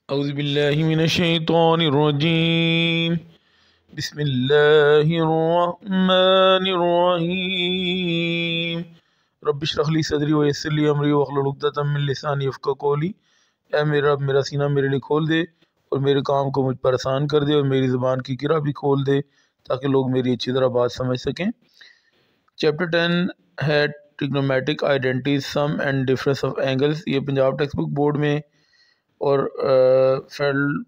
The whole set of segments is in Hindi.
औज़ुबिल्लाहिमिनश्शैतानिर्रजीम बिस्मिल्लाहिर्रहमानिर्रहीम रब्बिश्रह ली सदरी व यस्सिर ली अमरी वहलुल उक़दतम मिन लिसानी यफ़क़हू क़ौली। ऐ मेरा रब, मेरा सीना मेरे लिए खोल दे और मेरे काम को मुझ पर आसान कर दे और मेरी ज़ुबान की किरा भी खोल दे ताकि लोग मेरी अच्छी तरह बात समझ सकें। चैप्टर 10 है trigonometric identities, sum and difference of angles. ये पंजाब टेक्स्ट बुक बोर्ड में और फेडरल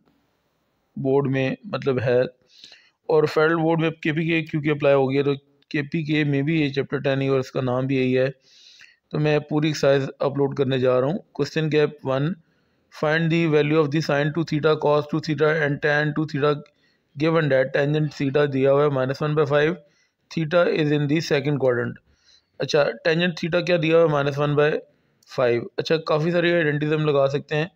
बोर्ड में मतलब है, और फेडरल बोर्ड में KPK क्योंकि अप्लाई हो गया तो KPK में भी ये चैप्टर 10 ही और इसका नाम भी यही है। तो मैं पूरी एक्सरसाइज अपलोड करने जा रहा हूँ। Question gap 1, find the value of the sine two theta, cos two theta and tan two theta given that tangent theta दिया हुआ है -1/5, theta is in the second quadrant. अच्छा, टेंजेंट थीटा क्या दिया हुआ है -1/5। अच्छा, काफ़ी सारी आइडेंटिज्म लगा सकते हैं।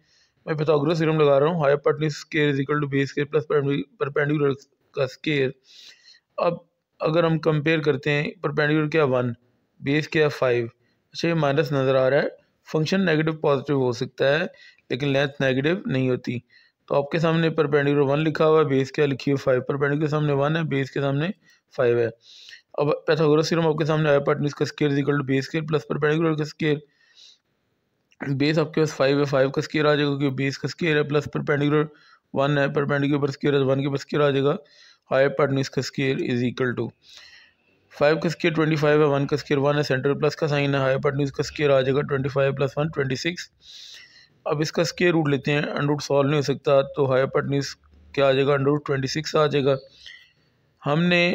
मैं पाइथागोरस थ्योरम लगा रहा हूँ, hypotenuse square is equal to base square plus perpendicular का स्क्वायर। अब अगर हम कंपेयर करते हैं, परपेंडिकुलर क्या 1, बेस क्या 5। अच्छा, ये माइनस नज़र आ रहा है। फंक्शन नेगेटिव पॉजिटिव हो सकता है लेकिन लेंथ नेगेटिव नहीं होती। तो आपके सामने परपेंडिकुलर 1 लिखा हुआ है, बेस क्या लिखी है 5। परपेंडिकुलर के सामने 1 है, बेस के सामने 5 है। अब पाइथागोरस थ्योरम आपके सामने हाइपोटेन्यूज का square is equal to base square plus perpendicular का स्क्वायर। बेस आपके पास 5 है, 5 का स्क्वायर आ जाएगा क्योंकि बेस का स्क्वायर है, प्लस परपेंडिकुलर 1 है, परपेंडिकुलर पर स्क्वायर है, 1 के पर स्क्वायर आ जाएगा। हाइपोटेन्यूज का स्क्वायर इज इक्वल टू 5 का स्क्वायर 25 है, 1 का स्क्वायर 1 है, सेंटर प्लस का साइन है, हाइपोटेन्यूज का स्क्वायर आ जाएगा 25 + 1 26। अब इसका स्क्वायर रूट लेते हैं, अंडर रूट सॉल्व नहीं हो सकता तो हाइपोटेन्यूज क्या आ जाएगा, अंडर रूट 26 आ जाएगा। हमने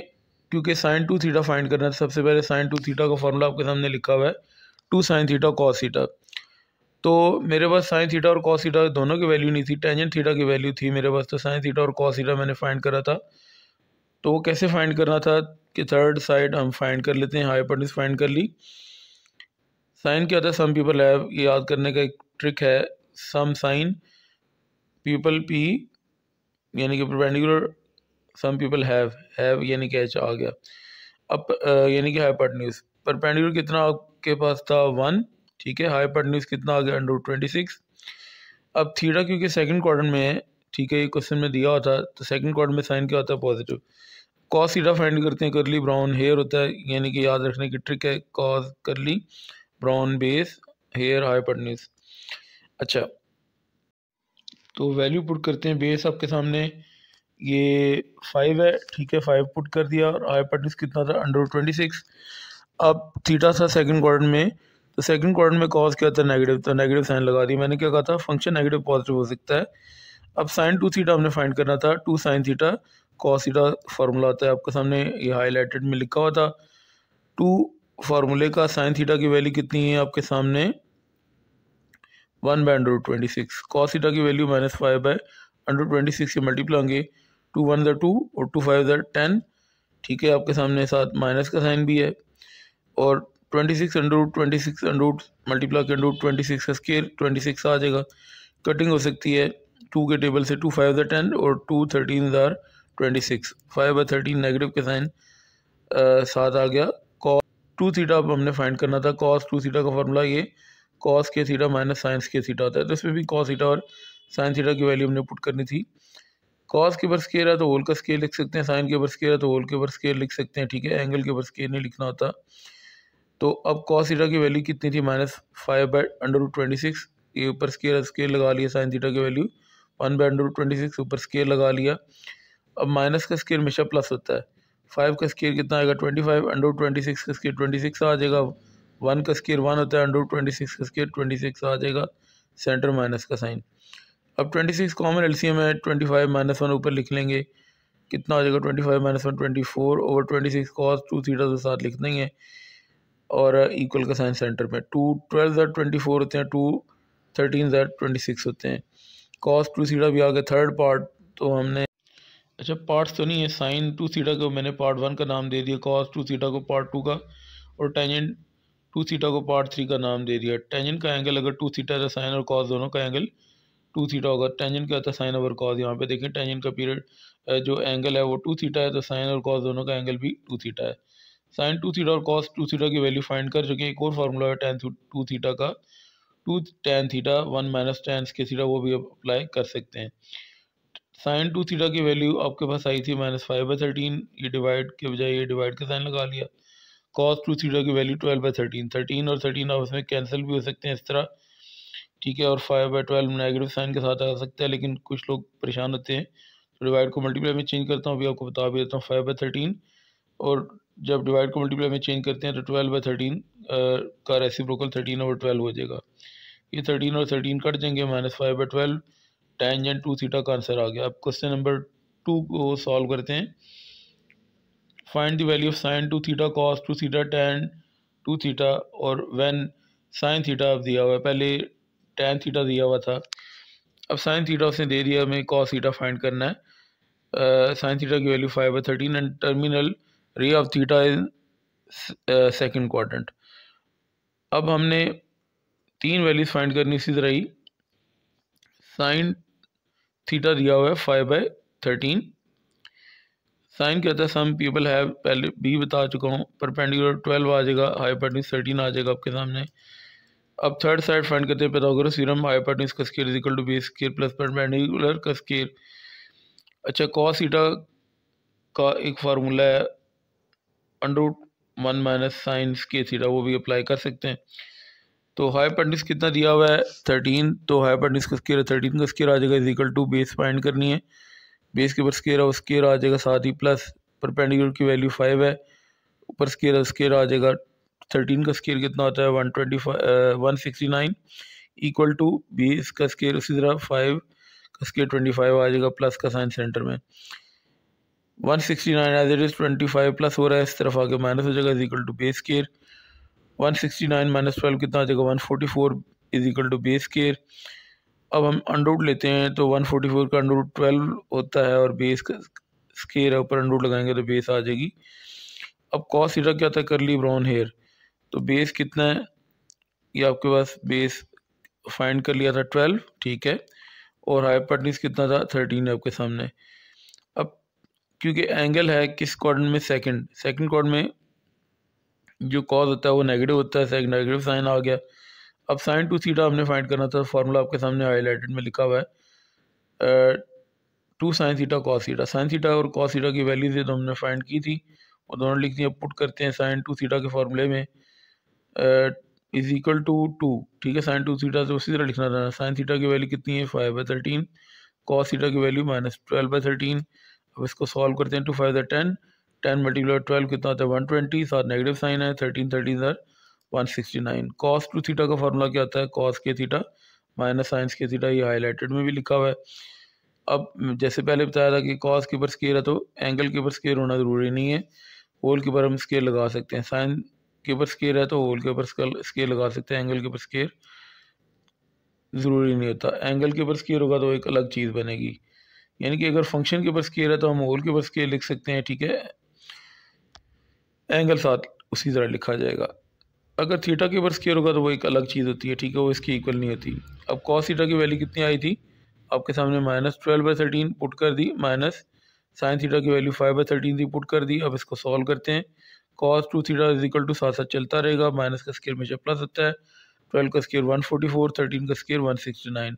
क्योंकि साइन टू थीटा फाइंड करना है, सबसे पहले साइन टू थीटा का फॉर्मूला आपके सामने लिखा हुआ है 2 sin थीटा cos थीटा। तो मेरे पास साइन थीटा और कॉस थीटा दोनों की वैल्यू नहीं थी, टेंजेंट थीटा की वैल्यू थी मेरे पास। तो साइन थीटा और कॉस थीटा मैंने फाइंड करा था। तो वो कैसे फाइंड करना था कि थर्ड साइड हम फाइंड कर लेते हैं। हाइपोटेन्यूज फाइंड कर ली। साइन क्या होता है, सम पीपल हैव, ये याद करने का एक ट्रिक है। सम साइन पीपल P यानी कि परपेंडिकुलर, सम पीपल हैव यानी कि H आ गया। अब यानी कि हाइपोटेन्यूज परपेंडिकुलर कितना आपके पास था 1, ठीक है। हाइपोटेन्यूज कितना आ गया, अंडर 26। अब थीटा क्योंकि सेकंड क्वाड्रेंट में है, ठीक है, ये क्वेश्चन में दिया होता तो सेकंड क्वाड्रेंट में साइन क्या होता है, पॉजिटिव। कॉस थीटा फाइंड करते हैं, करली ब्राउन हेयर होता है, यानी कि याद रखने की ट्रिक है, कॉस करली ब्राउन बेस हेयर हाइपोटेन्यूज। अच्छा, तो वैल्यू पुट करते हैं। बेस आपके सामने ये 5 है, ठीक है, 5 पुट कर दिया और हाइपोटेन्यूज कितना था, अंडर 26। अब थीटा था सेकंड क्वाड्रेंट में, तो सेकंड क्वाड्रेंट में कॉस क्या था, नेगेटिव, तो नेगेटिव साइन लगा दी। मैंने क्या कहा था, फंक्शन नेगेटिव पॉजिटिव हो सकता है। अब साइन टू थीटा हमने फाइंड करना था, 2 sin theta cos theta formula आता है आपके सामने, ये हाईलाइटेड में लिखा हुआ था। 2 फार्मूले का साइन थीटा की वैल्यू कितनी है आपके सामने, 1/√26। कॉस थीटा की वैल्यू -5/√26 से मल्टीप्लाई होंगे, 2 1 2 और 2 5 10, ठीक है। आपके सामने साथ माइनस का साइन भी है और 26 मल्टीप्लाई के √26 का स्केयर 26 आ जाएगा। कटिंग हो सकती है 2 के टेबल से, 2 5 10 और 2 13 26। 5/13 नेगेटिव के साइन साथ आ गया। कॉस टू थीटा अब हमने फाइंड करना था। कॉस टू थीटा का फार्मूला ये कॉस के थीटा माइनस साइंस के थीटा होता है, तो इसमें भी कॉस थीटा और साइन थीटा की वैल्यू हमने पुट करनी थी। कॉस के ऊपर स्केयर है तो होल का स्केयर लिख सकते हैं, साइन के ऊपर स्केयर है तो होल के ऊपर स्केयर लिख सकते हैं, ठीक है। एंगल के ऊपर स्केयर नहीं लिखना होता। तो अब कॉस थीटा की वैल्यू कितनी थी, -5/√26। ये ऊपर स्केयर लगा लिया, साइन थीटा की वैल्यू 1/√26 ऊपर स्केयर लगा लिया। अब माइनस का स्केयर हमेशा प्लस होता है। 5 का स्केयर कितना आएगा, 25, √26 का स्केयर 26 आ जाएगा। 1 का स्केयर 1 होता है, √26 का स्केयर 26 आ जाएगा, सेंटर माइनस का साइन। अब 26 कॉमन एलसीएम है, 25 -1 ऊपर लिख लेंगे, कितना हो जाएगा, 25 - 1 24 ओवर 26 कॉस टू थीटा तो साथ लिखना ही है और इक्वल का साइन सेंटर में। 2 12 24 होते हैं, 2 13 26 होते हैं। कॉस टू थीटा भी आ गया। थर्ड पार्ट तो हमने, अच्छा पार्ट्स तो नहीं है, साइन टू थीटा को मैंने पार्ट 1 का नाम दे दिया, कॉस टू थीटा को पार्ट 2 का और टेंजेंट टू थीटा को पार्ट 3 का नाम दे दिया। टेंजेंट का एंगल अगर 2 थीटा है, साइन और कॉस दोनों का एंगल 2 थीटा होगा। टेंजेंट क्या होता है, साइन ओवर कॉस। यहाँ पे देखें टेंजेंट का पीरियड जो एंगल है वो 2 थीटा है, तो साइन और कॉस दोनों का एंगल भी 2 थीटा है। साइन 2 थीटा और कॉस 2 थीटा की वैल्यू फाइंड कर चुके हैं। एक और फार्मूला है टेन 2 थीटा का, two tan theta 1 minus tan square theta वो भी अप्लाई कर सकते हैं। साइन 2 थीटा की वैल्यू आपके पास आई थी -5/13, ये डिवाइड के बजाय ये डिवाइड का साइन लगा लिया। कॉस 2 थीटा की वैल्यू 12/13, 13 और 13 आपस में कैंसिल भी हो सकते हैं इस तरह, ठीक है। और 5/12 नेगेटिव साइन के साथ आ सकता है, लेकिन कुछ लोग परेशान होते हैं तो डिवाइड को मल्टीप्लाई में चेंज करता हूँ, अभी आपको बता भी देता हूँ। 5/13 और जब डिवाइड को मल्टीप्लाई में चेंज करते हैं तो 12/13 का रेसिप्रोकल 13/12 हो जाएगा। ये 13 और 13 कट जाएंगे, -5/12 टेंजेंट 2 थीटा का आंसर आ गया। अब क्वेश्चन नंबर 2 को सॉल्व करते हैं। Find the value of sign 2 theta cos 2 theta tan 2 theta और व्हेन साइन थीटा दिया हुआ है, पहले टेन थीटा दिया हुआ था, अब साइन थीटा उसने दे दिया, हमें कॉस थीटा फाइंड करना है। साइन थीटा की value 5/13 and terminal ray of theta in second quadrant. अब हमने तीन वैल्यूज फाइंड करनी इसी तरह ही। साइन थीटा दिया हुआ है 5/13, साइन क्या होता है, सम पीपल हैव, पहले भी बता चुका हूँ, परपेंडिकुलर 12 आ जाएगा, हाइपोटेन्यूज 13 आ जाएगा आपके सामने। अब थर्ड साइड फाइंड करते हैं, पाइथागोरस थ्योरम, हाइपोटेन्यूज का square is equal to base square plus perpendicular का स्क्वायर। अच्छा, कॉस थीटा का एक फार्मूला है √1 माइनस साइन स्क्वायर थीटा, वो भी अप्लाई कर सकते हैं। तो हाइपोटेन्यूज कितना दिया हुआ है 13, तो हाइपोटेन्यूज का स्क्वायर 13 का स्क्वायर आ जाएगा is equal to base find करनी है, बेस के ऊपर स्क्वायर है वो स्क्वायर आ जाएगा, साथ ही प्लस परपेंडिकुलर की वैल्यू 5 है, ऊपर स्क्वायर आ जाएगा। 13 का स्क्वायर कितना होता है 169 इक्वल टू बेस का स्क्वायर उसी तरह 5 का स्क्वायर 25 आ जाएगा, प्लस का साइन सेंटर में 169 एज इट इज 25 प्लस हो रहा है, इस तरफ आके माइनस हो जाएगा is equal to base square. 169 minus 12 कितना आ जाएगा 144 is equal to base square. अब हम अंडरूट लेते हैं तो 144 का अंडरूट 12 होता है और बेस का स्क्वायर है, ऊपर अंडरूट लगाएंगे तो बेस आ जाएगी। अब कॉस थीटा क्या था, करली ब्राउन हेयर, तो बेस कितना है, ये आपके पास बेस फाइंड कर लिया था 12, ठीक है, और हाइपोटेन्यूज कितना था 13 है आपके सामने। अब क्योंकि एंगल है किस क्वाड्रेंट में, सेकंड क्वाड्रेंट में जो कॉस होता है वो नेगेटिव होता है, सेकंड नेगेटिव साइन आ गया। अब साइन 2 थीटा हमने फाइंड करना था, फार्मूला आपके सामने हाईलाइटेड में लिखा हुआ है 2 sine theta cos theta. Sine theta और कॉस थीटा की वैल्यूज तो हमने फाइंड की थी, वो दोनों लिख दी। अब पुट करते हैं साइन 2 थीटा के फार्मूले में इज इक्वल टू 2, ठीक है। साइन 2 थीटा तो उसी तरह लिखना था, साइन थीटा की वैल्यू कितनी है 5/13, कॉस थीटा की वैल्यू -12/13। अब इसको सॉल्व करते हैं, 2 5 10, 10 मल्टीप्लाई 12 कितना होता है 120, साथ नेगेटिव साइन है 13 13 169। कॉस 2 थीटा का फार्मूला क्या होता है, कॉस के थीटा माइनस साइंस के थीटा, ये हाईलाइटेड में भी लिखा हुआ है। अब जैसे पहले बताया था कि कॉस के ऊपर स्केयर है तो एंगल के ऊपर स्केयर होना ज़रूरी नहीं है, होल के ऊपर हम स्केयर लगा सकते हैं। साइन के ऊपर स्केयर है तो होल के ऊपर स्केयर लगा सकते हैं, एंगल के ऊपर स्केयर ज़रूरी नहीं होता। एंगल के ऊपर स्केयर होगा तो एक अलग चीज़ बनेगी, यानी कि अगर फंक्शन के ऊपर स्केयर है तो हम होल के ऊपर स्केयर लिख सकते हैं, ठीक है, एंगल साथ उसी तरह लिखा जाएगा। अगर थीटा के ऊपर स्केयर होगा तो वो एक अलग चीज़ होती है, ठीक है, वो इसकी इक्वल नहीं होती। अब कॉस थीटा की वैल्यू कितनी आई थी आपके सामने -12/13 पुट कर दी, माइनस साइन थीटा की वैल्यू 5/13 थी पुट कर दी। अब इसको सॉल्व करते हैं, cos 2 theta is equal to साथ साथ चलता रहेगा, माइनस का स्केयर हमेशा प्लस होता है, 12 का स्केयर 144, 13 का स्केयर 169,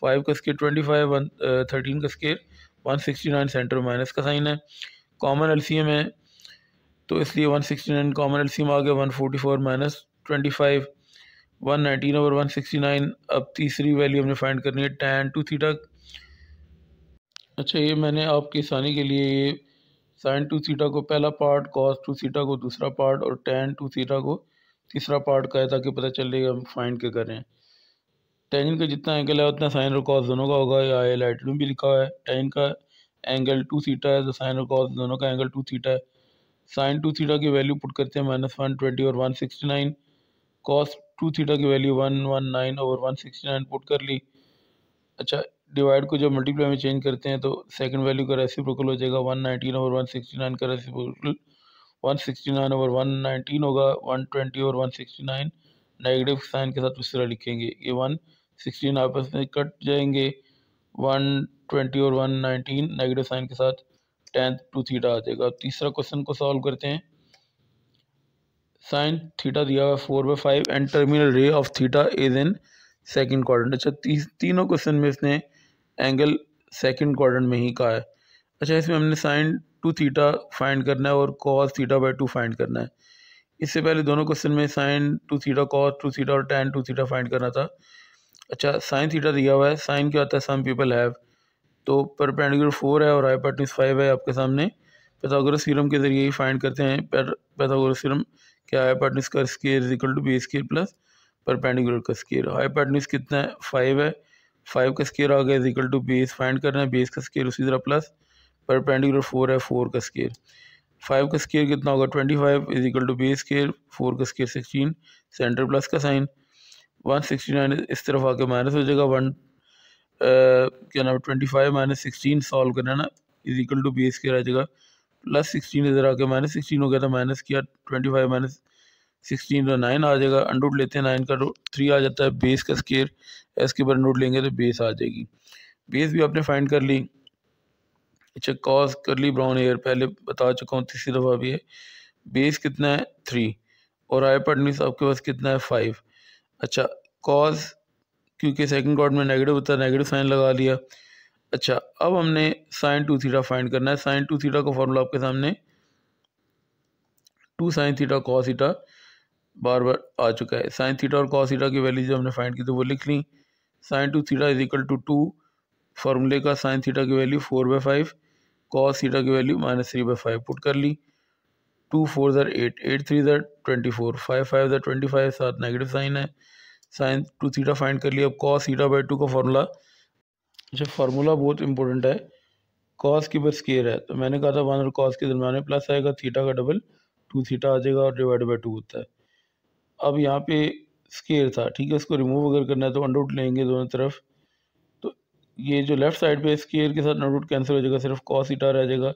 5 का स्केयर 25, 13 का स्केयर 169, सेंटर माइनस का साइन है, कॉमन एलसीएम है तो इसलिए 169 कॉमन एलसीएम आ गया, 144 माइनस 25 119/169। अब तीसरी वैल्यू हमने फाइंड करनी है tan 2 थीटा। अच्छा, ये मैंने आपकी आसानी के लिए ये साइन 2 थीटा को पहला पार्ट, cos 2 थीटा को दूसरा पार्ट और tan 2 थीटा को तीसरा पार्ट का है, ताकि पता चलेगा हम फाइंड क्या कर रहे हैं। टेंजेंट का जितना एंगल है उतना साइन और कॉस दोनों का होगा, या हाईलाइटेड में भी लिखा हुआ है। टेंजेंट का एंगल 2 थीटा है तो साइन और कॉस दोनों का एंगल 2 थीटा है। साइन 2 थीटा की वैल्यू पुट करते हैं -120 और 169, कॉस 2 थीटा की वैल्यू 119/169 पुट कर ली। अच्छा, डिवाइड को जब मल्टीप्लाई में चेंज करते हैं तो सेकंड वैल्यू का रेसिप्रोकल हो जाएगा, 119/169 का रेसिप्रोकल 169/119 होगा, 120 और 169 नेगेटिव साइन के साथ उस तरह लिखेंगे, ये 116 आपस में कट जाएंगे, 120 और 119 नेगेटिव साइन के साथ tan 2 थीटा आ जाएगा। तीसरा क्वेश्चन को सॉल्व करते हैं। साइन थीटा दिया हुआ 4/5 and terminal ray of theta is in second quadrant. अच्छा, तीनों क्वेश्चन में इसने एंगल सेकंड क्वाड्रेंट में ही कहा है। अच्छा, इसमें हमने साइन 2 थीटा फाइंड करना है और कॉस थीटा बाई 2 फाइंड करना है। इससे पहले दोनों क्वेश्चन में साइन 2 थीटा, कॉस 2 थीटा और टैन 2 थीटा फाइंड करना था। अच्छा, साइन थीटा दिया हुआ है, साइन क्या होता है, सम पीपल हैव, तो परपेंडिकुलर 4 है और हाइपोटेन्यूज 5 है आपके सामने। पाइथागोरस थ्योरम के जरिए ही फाइंड करते हैं। पाइथागोरस थ्योरम क्या है, हाइपोटेन्यूज का square is equal to B square plus perpendicular का स्क्वायर। हाइपोटेन्यूज कितना है, 5 है, 5 का स्क्वायर आ गया is equal to base find करना है, बेस का स्क्वायर उसी तरह प्लस परपेंडिकुलर 4 है, 4 का स्क्वायर। 5 का स्क्वायर कितना होगा, 25 is equal to base square, 4 का स्क्वायर 16, सेंटर प्लस का साइन 169 इस तरफ आके माइनस हो जाएगा, क्या नाम, 25 माइनस 16 सॉल्व करना है ना, is equal to base square आ जाएगा प्लस 16 इधर आके माइनस 16 हो गया था, माइनस किया 25 माइनस 16 तो 9 आ जाएगा, अंडरूट लेते हैं 9 का 3 आ जाता है, बेस का स्क्वायर एस के ऊपर अंडरूट लेंगे तो बेस आ जाएगी। बेस भी आपने फाइंड कर ली। अच्छा, कॉस कर ली ब्राउन हेयर पहले बता चुका हूँ, तीसरी दफ़ा भी है। बेस कितना है 3 और हाइपोटेन्यूज आपके पास कितना है 5। अच्छा, कॉस क्योंकि सेकंड क्वाड्रेंट में नेगेटिव होता है, नेगेटिव साइन लगा लिया। अच्छा, अब हमने साइन 2 थीटा फाइंड करना है। साइन 2 थीटा का फॉर्मूला आपके सामने 2 साइन थीटा कॉस थीटा बार बार आ चुका है। साइन थीटा और कॉस थीटा की वैल्यू जो हमने फाइंड की तो वो लिख ली। Sine 2 theta is equal to 2 फार्मूले का साइन थीटा की वैल्यू 4/5, कॉस थीटा की वैल्यू -3/5 पुट कर ली। 2 4 ज़र 8, 8 3 ज़र 24, 5 5 ज़र 25, साथ नेगेटिव साइन है। साइन 2 थीटा फाइंड कर लिया। अब कॉस थीटा बाई 2 का फार्मूला, अच्छा फार्मूला बहुत इंपॉर्टेंट है, कॉस की बस स्केयर है तो मैंने कहा था 1 और कॉस के दरम्यान में प्लस आएगा, थीटा का डबल 2 थीटा आ जाएगा और डिवाइड बाई 2 होता है। अब यहाँ पे स्केयर था, ठीक है, उसको रिमूव अगर करना है तो अंडर रूट लेंगे दोनों तरफ, तो ये जो लेफ्ट साइड पे स्केयर के साथ अंडर रूट कैंसिल हो जाएगा, सिर्फ कॉस थीटा रह जाएगा।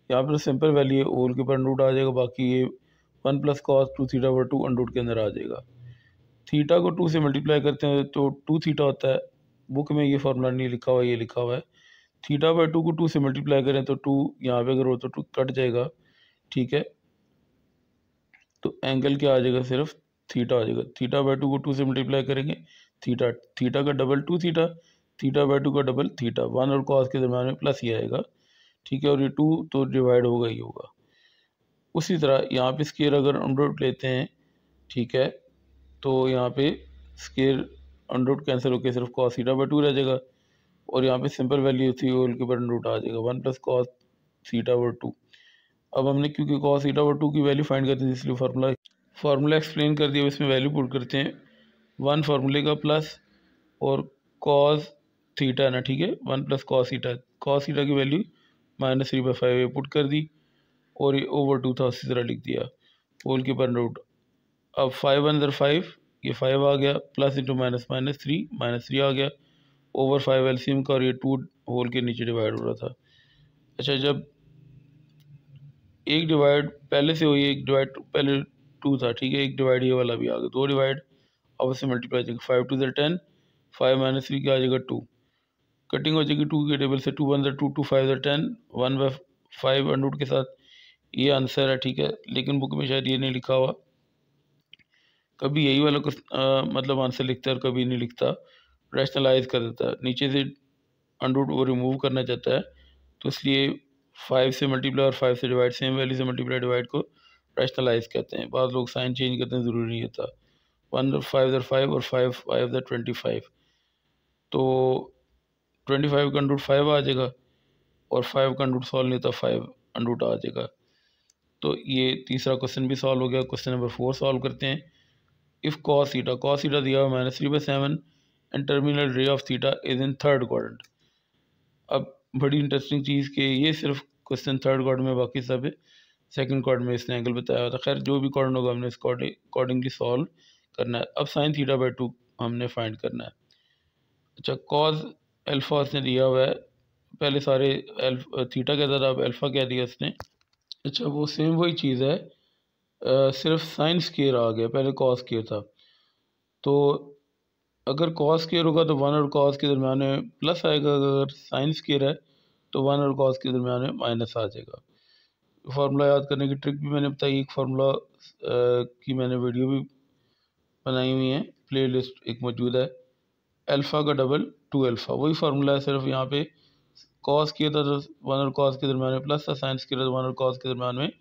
यहाँ पर सिंपल वैल्यू है, होल के ऊपर अंडर रूट आ जाएगा, बाकी ये 1 plus cos 2 theta by 2 under root के अंदर आ जाएगा। थीटा को 2 से मल्टीप्लाई करते हैं तो 2 थीटा होता है, बुक में ये फार्मूला नहीं लिखा हुआ, ये लिखा हुआ है। थीटा बाई 2 को 2 से मल्टीप्लाई करें तो 2 यहाँ पे अगर हो तो 2 कट जाएगा, ठीक है, तो एंगल क्या आ जाएगा, सिर्फ थीटा आ जाएगा। थीटा बाई 2 को 2 से मल्टीप्लाई करेंगे, थीटा, थीटा का डबल 2 थीटा, थीटा बाई 2 का डबल थीटा, 1 और कॉस के दरम्यान में प्लस ही आएगा, ठीक है, और ये 2 तो डिवाइड होगा ही होगा। उसी तरह यहाँ पे स्केयर अगर अंडर रूट लेते हैं, ठीक है, तो यहाँ पे स्केयर अंडर रूट कैंसिल होकर सिर्फ कॉस थीटा बाई 2 रह जाएगा, और यहाँ पे सिंपल वैल्यू थी होल के ऊपर अंडर रूट आ जाएगा 1 प्लस कॉस थीटा बाई 2। अब हमने क्योंकि कॉस थीटा बाई 2 की वैल्यू फाइंड करती थी इसलिए फार्मूला एक्सप्लेन कर दिया, इसमें वैल्यू पुट करते हैं 1 फार्मूले का प्लस और कॉस थीटा ना, ठीक है, 1 प्लस कॉस थीटा की वैल्यू -3/5 पुट कर दी और ये ओवर 2 था उसी तरह लिख दिया, होल के ऊपर रूट। अब 5 1 ज़र 5, ये 5 आ गया, प्लस इंटू माइनस -3 आ गया, ओवर 5 एलसीएम का, और ये 2 होल के नीचे डिवाइड हो रहा था। अच्छा, जब एक डिवाइड पहले से हुई, एक डिवाइड पहले 2 था, ठीक है, एक डिवाइड ये वाला भी आ गया, 2 डिवाइड अब उससे मल्टीप्लाई जाएगा, 5 2 ज़र 10, 5 माइनस 3 क्या आ जाएगा 2, कटिंग हो जाएगी 2 के टेबल से, 2 1 ज़र 2, 2 5 ज़र 10, 1/5 अंडर के साथ, ये आंसर है, ठीक है, लेकिन बुक में शायद ये नहीं लिखा हुआ, कभी यही वाला कुछ मतलब आंसर लिखता है और कभी नहीं लिखता, रैशनलाइज कर देता है, नीचे से अंडर वो रिमूव करना चाहता है, तो इसलिए 5 से मल्टीप्लाई और 5 से डिवाइड, सेम वैल्यू से मल्टीप्लाई डिवाइड को रैशनलाइज कहते हैं। बाद लोग साइन चेंज करते हैं, ज़रूरी नहीं होता। 1 5 ज़र 5 और 5 5 ज़र 25, तो 25 का अंडर 5 आ जाएगा और 5 का अंडर सॉल्व नहीं होता, 5 अंडर आ जाएगा। तो ये तीसरा क्वेश्चन भी सॉल्व हो गया। क्वेश्चन नंबर 4 सॉल्व करते हैं। इफ़ cos थीटा दिया हुआ -3/7 and terminal ray of theta is in third quadrant. अब बड़ी इंटरेस्टिंग चीज़ कि ये सिर्फ क्वेश्चन थर्ड क्वाड्रेंट में, बाकी सब सेकंड क्वाड्रेंट में इसने एंगल बताया हुआ था। खैर जो भी क्वाड्रेंट होगा हमने इसको अकॉर्डिंगली सॉल्व करना है। अब साइन थीटा बाई 2 हमने फाइंड करना है। अच्छा, कॉज अल्फ़ा उसने दिया हुआ है, पहले सारे थीटा कहता था, अब अल्फ़ा क्या दिया उसने। अच्छा, वो सेम वही चीज़ है, सिर्फ साइन स्केयर आ गया, पहले कॉस स्केयर था। तो अगर कॉस स्केयर होगा तो 1 और कॉस के दरम्यान में प्लस आएगा, अगर साइन स्केयर है तो 1 और कॉस के दरम्यान में माइनस आ जाएगा। फार्मूला याद करने की ट्रिक भी मैंने बताई, एक फार्मूला की मैंने वीडियो भी बनाई हुई है, प्लेलिस्ट एक मौजूद है, अल्फ़ा का डबल 2 अल्फ़ा, वही फार्मूला है, सिर्फ यहाँ पे कॉस किया था तो 1 और कॉस के दरम्यान में प्लस था, साइंस किया था 1 और कॉस के दरम्यान में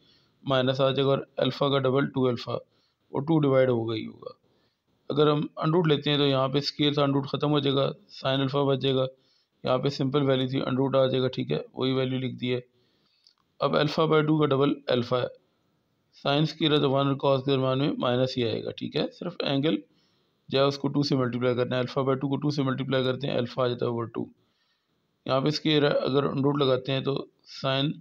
माइनस आ जाएगा, और अल्फ़ा का डबल 2 अल्फ़ा, और 2 डिवाइड होगा ही होगा। अगर हम अंडरूट लेते हैं तो यहाँ पे स्केयर था, अंडरूट ख़त्म हो जाएगा, साइन अल्फ़ा बच जाएगा, यहाँ पे सिंपल वैल्यू थी, अंडरूट आ जाएगा, ठीक है, वही वैल्यू लिख दी है। अब अल्फ़ा बाई 2 का डबल अल्फ़ा है, साइंस की रहा तो 1 और कॉस के दरम्यान में माइनस ही आएगा, ठीक है, सिर्फ एंगल जो है उसको 2 से मल्टीप्लाई करना है, अल्फ़ा बाई 2 को 2 से मल्टीप्लाई करते हैं, अल्फ़ा आ जाता है ओवर 2। यहाँ पे स्केयर है, अगर अंडरूट लगाते हैं तो साइन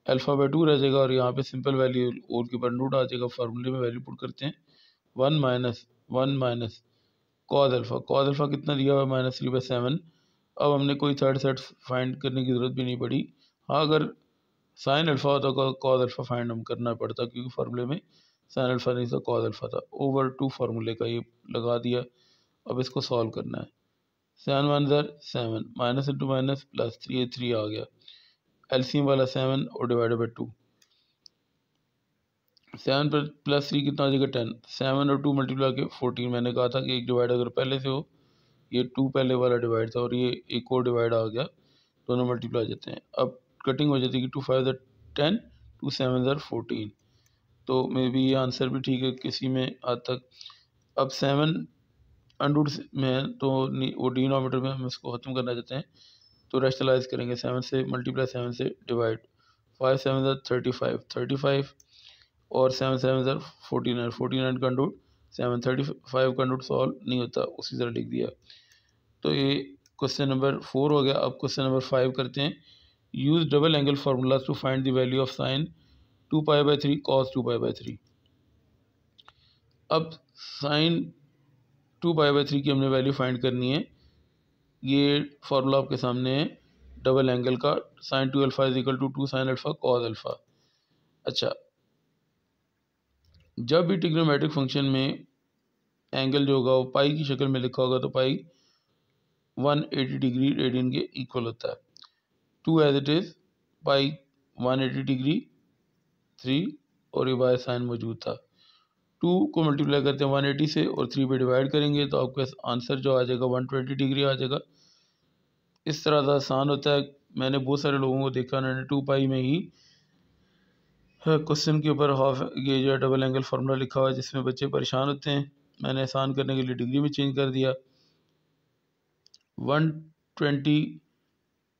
अल्फ़ा बाई 2 रह जाएगा, और यहाँ पे सिंपल वैल्यू और के ऊपर अंडरूट आ जाएगा, फार्मूले में वैल्यू पुट करते हैं 1 माइनस कॉस अल्फ़ा कितना दिया हुआ है -3/7। अब हमने कोई थर्ड सेट फाइंड करने की ज़रूरत भी नहीं पड़ी। हाँ, अगर साइन अल्फ़ा होता तो कॉस अल्फ़ा फाइंड हम करना पड़ता, क्योंकि फार्मूले में साइन अल्फ़ा नहीं था, कॉस अल्फ़ा था, ओवर 2 फार्मूले का ये लगा दिया। अब इसको सॉल्व करना है, 7 1 ज़र 7, माइनस इंटू माइनस प्लस 3 आ गया, एलसीएम वाला 7 और डिवाइडेड बाई 2, 7 पर प्लस 3 कितना आ जाएगा 10, 7 और 2 मल्टीप्लाई के 14। मैंने कहा था कि एक डिवाइड अगर पहले से हो, ये 2 पहले वाला डिवाइड था और ये एक और डिवाइड आ गया, दोनों मल्टीप्लाई हो जाते हैं। अब कटिंग हो जाती है कि 2 5 ज़र 10, 2 7 ज़र 14, तो मे बी ये आंसर भी ठीक है किसी में आज तक। अब 7 अंडरूट में है तो वो डिनोमिनेटर में हम इसको ख़त्म करना चाहते हैं, तो रेशनलाइज करेंगे, 7 से मल्टीप्लाई 7 से डिवाइड, 5 7 ज़र 35 और 7 7 ज़र 49 का अंडरूट 7, 35 का अंडरूट सॉल्व नहीं होता, उसी तरह लिख दिया। तो ये क्वेश्चन नंबर 4 हो गया। अब क्वेश्चन नंबर 5 करते हैं, use double angle formula to find the value of sine 2π/3 cos 2π/3। अब साइन 2π/3 की हमने वैल्यू फाइंड करनी है। ये फार्मूला आपके सामने है डबल एंगल का, sine 2 alpha is equal to 2 sine alpha cos alpha. अच्छा, जब भी ट्रिग्नोमेट्रिक फंक्शन में एंगल जो होगा वो पाई की शक्ल में लिखा होगा तो पाई 180 डिग्री रेडियन के इक्वल होता है। 2 as it is pi 180 degree 3 और ये बाय साइन मौजूद था। 2 को मल्टीप्लाई करते हैं 180 से और 3 पे डिवाइड करेंगे तो आपका आंसर जो आ जाएगा 120 डिग्री आ जाएगा। इस तरह का आसान होता है। मैंने बहुत सारे लोगों को देखा, उन्होंने 2 पाई में ही क्वेश्चन के ऊपर हाफ ये जो डबल एंगल फार्मूला लिखा हुआ है, जिसमें बच्चे परेशान होते हैं। मैंने आसान करने के लिए डिग्री में चेंज कर दिया। 120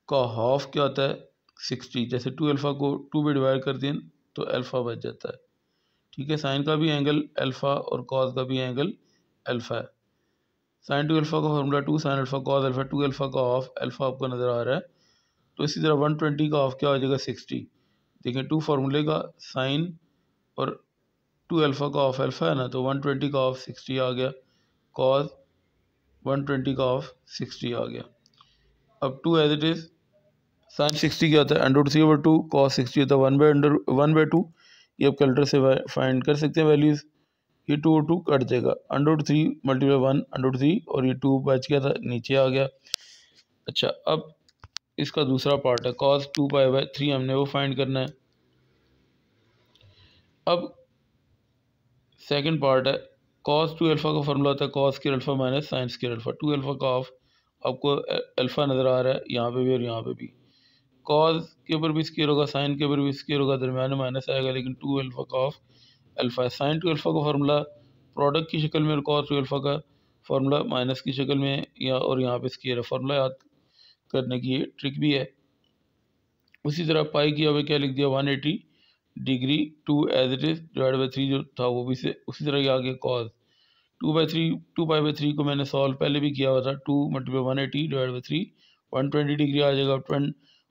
का हाफ क्या होता है 60, जैसे 2 अल्फ़ा को 2 पे डिवाइड कर दें तो अल्फ़ा बच जाता है, ठीक है। साइन का भी एंगल अल्फ़ा और कॉस का भी एंगल अल्फ़ा है। साइन 2 अल्फ़ा का formula 2 sine alpha cos alpha, 2 alpha का हाफ अल्फ़ा आपको नज़र आ रहा है, तो इसी तरह 120 का हाफ क्या हो जाएगा 60। देखें 2 फार्मूले का साइन और 2 अल्फ़ा का हाफ अल्फ़ा है ना, तो 120 का हाफ 60 आ गया, कॉस 120 का हाफ 60 आ गया। अब 2 एज इट इज़ साइन 60 क्या होता है √3/2, कॉस 60 होता है 1/2। ये आप कैलकुलेटर से फाइंड कर सकते हैं वैल्यूज़। ये 2 और 2 कट जाएगा, √3 मल्टीप्लाई 1 √3 और ये 2 बच गया था नीचे आ गया। अच्छा, अब इसका दूसरा पार्ट है cos 2π/3, हमने वो फाइंड करना है। अब सेकंड पार्ट है cos 2 अल्फ़ा का फार्मूला होता है cos square alpha minus sine square alpha. 2 alpha का हाफ आपको अल्फ़ा नज़र आ रहा है यहाँ पे भी और यहाँ पे भी। cos के ऊपर भी स्क्वायर होगा, साइन के ऊपर भी स्क्वायर होगा, दरम्यान में माइनस आएगा, लेकिन 2 अल्फ़ा का हाफ अल्फ़ा है। साइन 2 अल्फ़ा का फार्मूला प्रोडक्ट की शक्ल में और cos 2 अल्फ़ा का फार्मूला माइनस की शक्ल में, या और यहाँ पे स्क्वायर है। फार्मूला याद करने की ये ट्रिक भी है। उसी तरह पाई की हमें क्या लिख दिया 180 degree 2 as it is divide by 3 जो था वो भी से उसी तरह ही आ गया कॉस 2π/3 को मैंने सॉल्व पहले भी किया हुआ था। 2 मल्टीप्लाई 180 डिवाइड बाई 3 120 डिग्री आ जाएगा।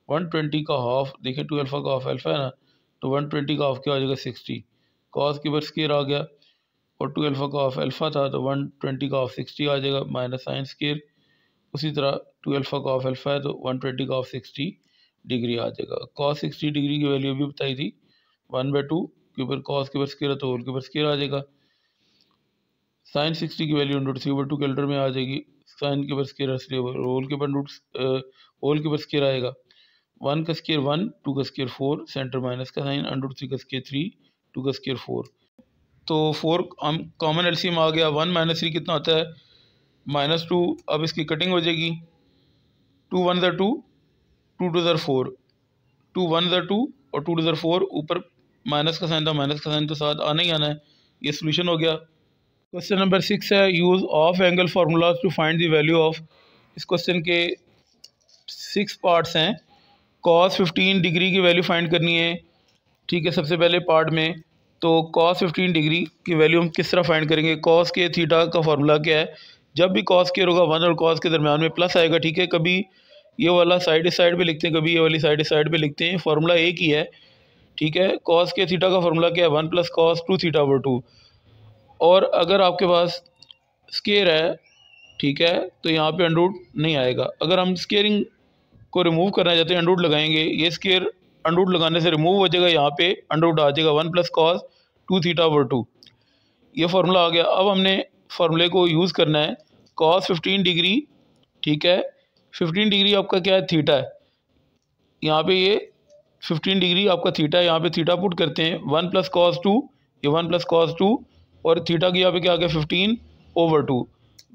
120 का हाफ देखिए 2 अल्फ़ा का हाफ अल्फ़ा है ना, तो 120 का हाफ क्या आ जाएगा 60, कॉस के ऊपर स्क्वायर आ गया और 2 अल्फ़ा का हाफ अल्फ़ा था तो 120 का हाफ 60 आ जाएगा माइनस साइन स्क्वायर। उसी तरह 2 अल्फ़ा का हाफ अल्फ़ा है तो 120 का हाफ 60 डिग्री आ जाएगा। cos 60 डिग्री की वैल्यू भी बताई थी 1/2 के ऊपर cos के ऊपर स्क्वायर है तो होल के ऊपर स्क्वायर आ जाएगा। साइन 60 की वैल्यू √3/2 कैलकुलेटर में आ जाएगी, साइन के ऊपर स्क्वायर इसलिए होल के ऊपर होल के ऊपर स्क्वायर आएगा। 1 का स्क्वायर 1, 2 का स्क्वायर 4, सेंटर माइनस का साइन, √3 का स्क्वायर 3, 2 का स्क्वायर 4, तो 4 कॉमन एलसीएम आ गया। 1 - 3 कितना होता है -2, अब इसकी कटिंग हो जाएगी, 2 1 ज़र 2, 2 2 ज़र 4, 2 1 ज़र 2 और 2 2 ज़र 4, ऊपर माइनस का साइन था, माइनस का साइन तो साथ आना ही आना है। ये सोल्यूशन हो गया। क्वेश्चन नंबर 6 है, use of angle formulas to find the value of. इस क्वेश्चन के 6 पार्ट्स हैं। cos 15 डिग्री की वैल्यू फाइंड करनी है, ठीक है। सबसे पहले पार्ट में तो cos 15 डिग्री की वैल्यू हम किस तरह फाइंड करेंगे। cos के थीटा का फार्मूला क्या है, जब भी cos के होगा 1 और cos के दरमियान में प्लस आएगा, ठीक है। कभी ये वाला साइड इस साइड पे लिखते हैं, कभी ये वाली साइड इस साइड पे लिखते हैं, फार्मूला एक ही है, ठीक है। cos के थीटा का फार्मूला क्या है, 1 + cos 2 थीटा ओवर 2। और अगर आपके पास स्केयर है, ठीक है, तो यहाँ पे अंडर रूट नहीं आएगा। अगर हम स्केयरिंग को रिमूव करना चाहते हैं, अंडर रूट लगाएंगे, ये स्केयर अंडर रूट लगाने से रिमूव हो जाएगा, यहाँ पे अंडर रूट आ जाएगा 1 + cos 2 थीटा ओवर 2। ये फार्मूला आ गया। अब हमने फार्मूले को यूज़ करना है, cos 15 डिग्री, ठीक है। 15 डिग्री आपका क्या है, थीटा है। यहाँ पे ये 15 डिग्री आपका थीटा है, यहाँ पे थीटा पुट करते हैं, 1 + cos 2, ये 1 + cos 2 और थीटा की यहाँ पे क्या आ गया 15 ओवर 2।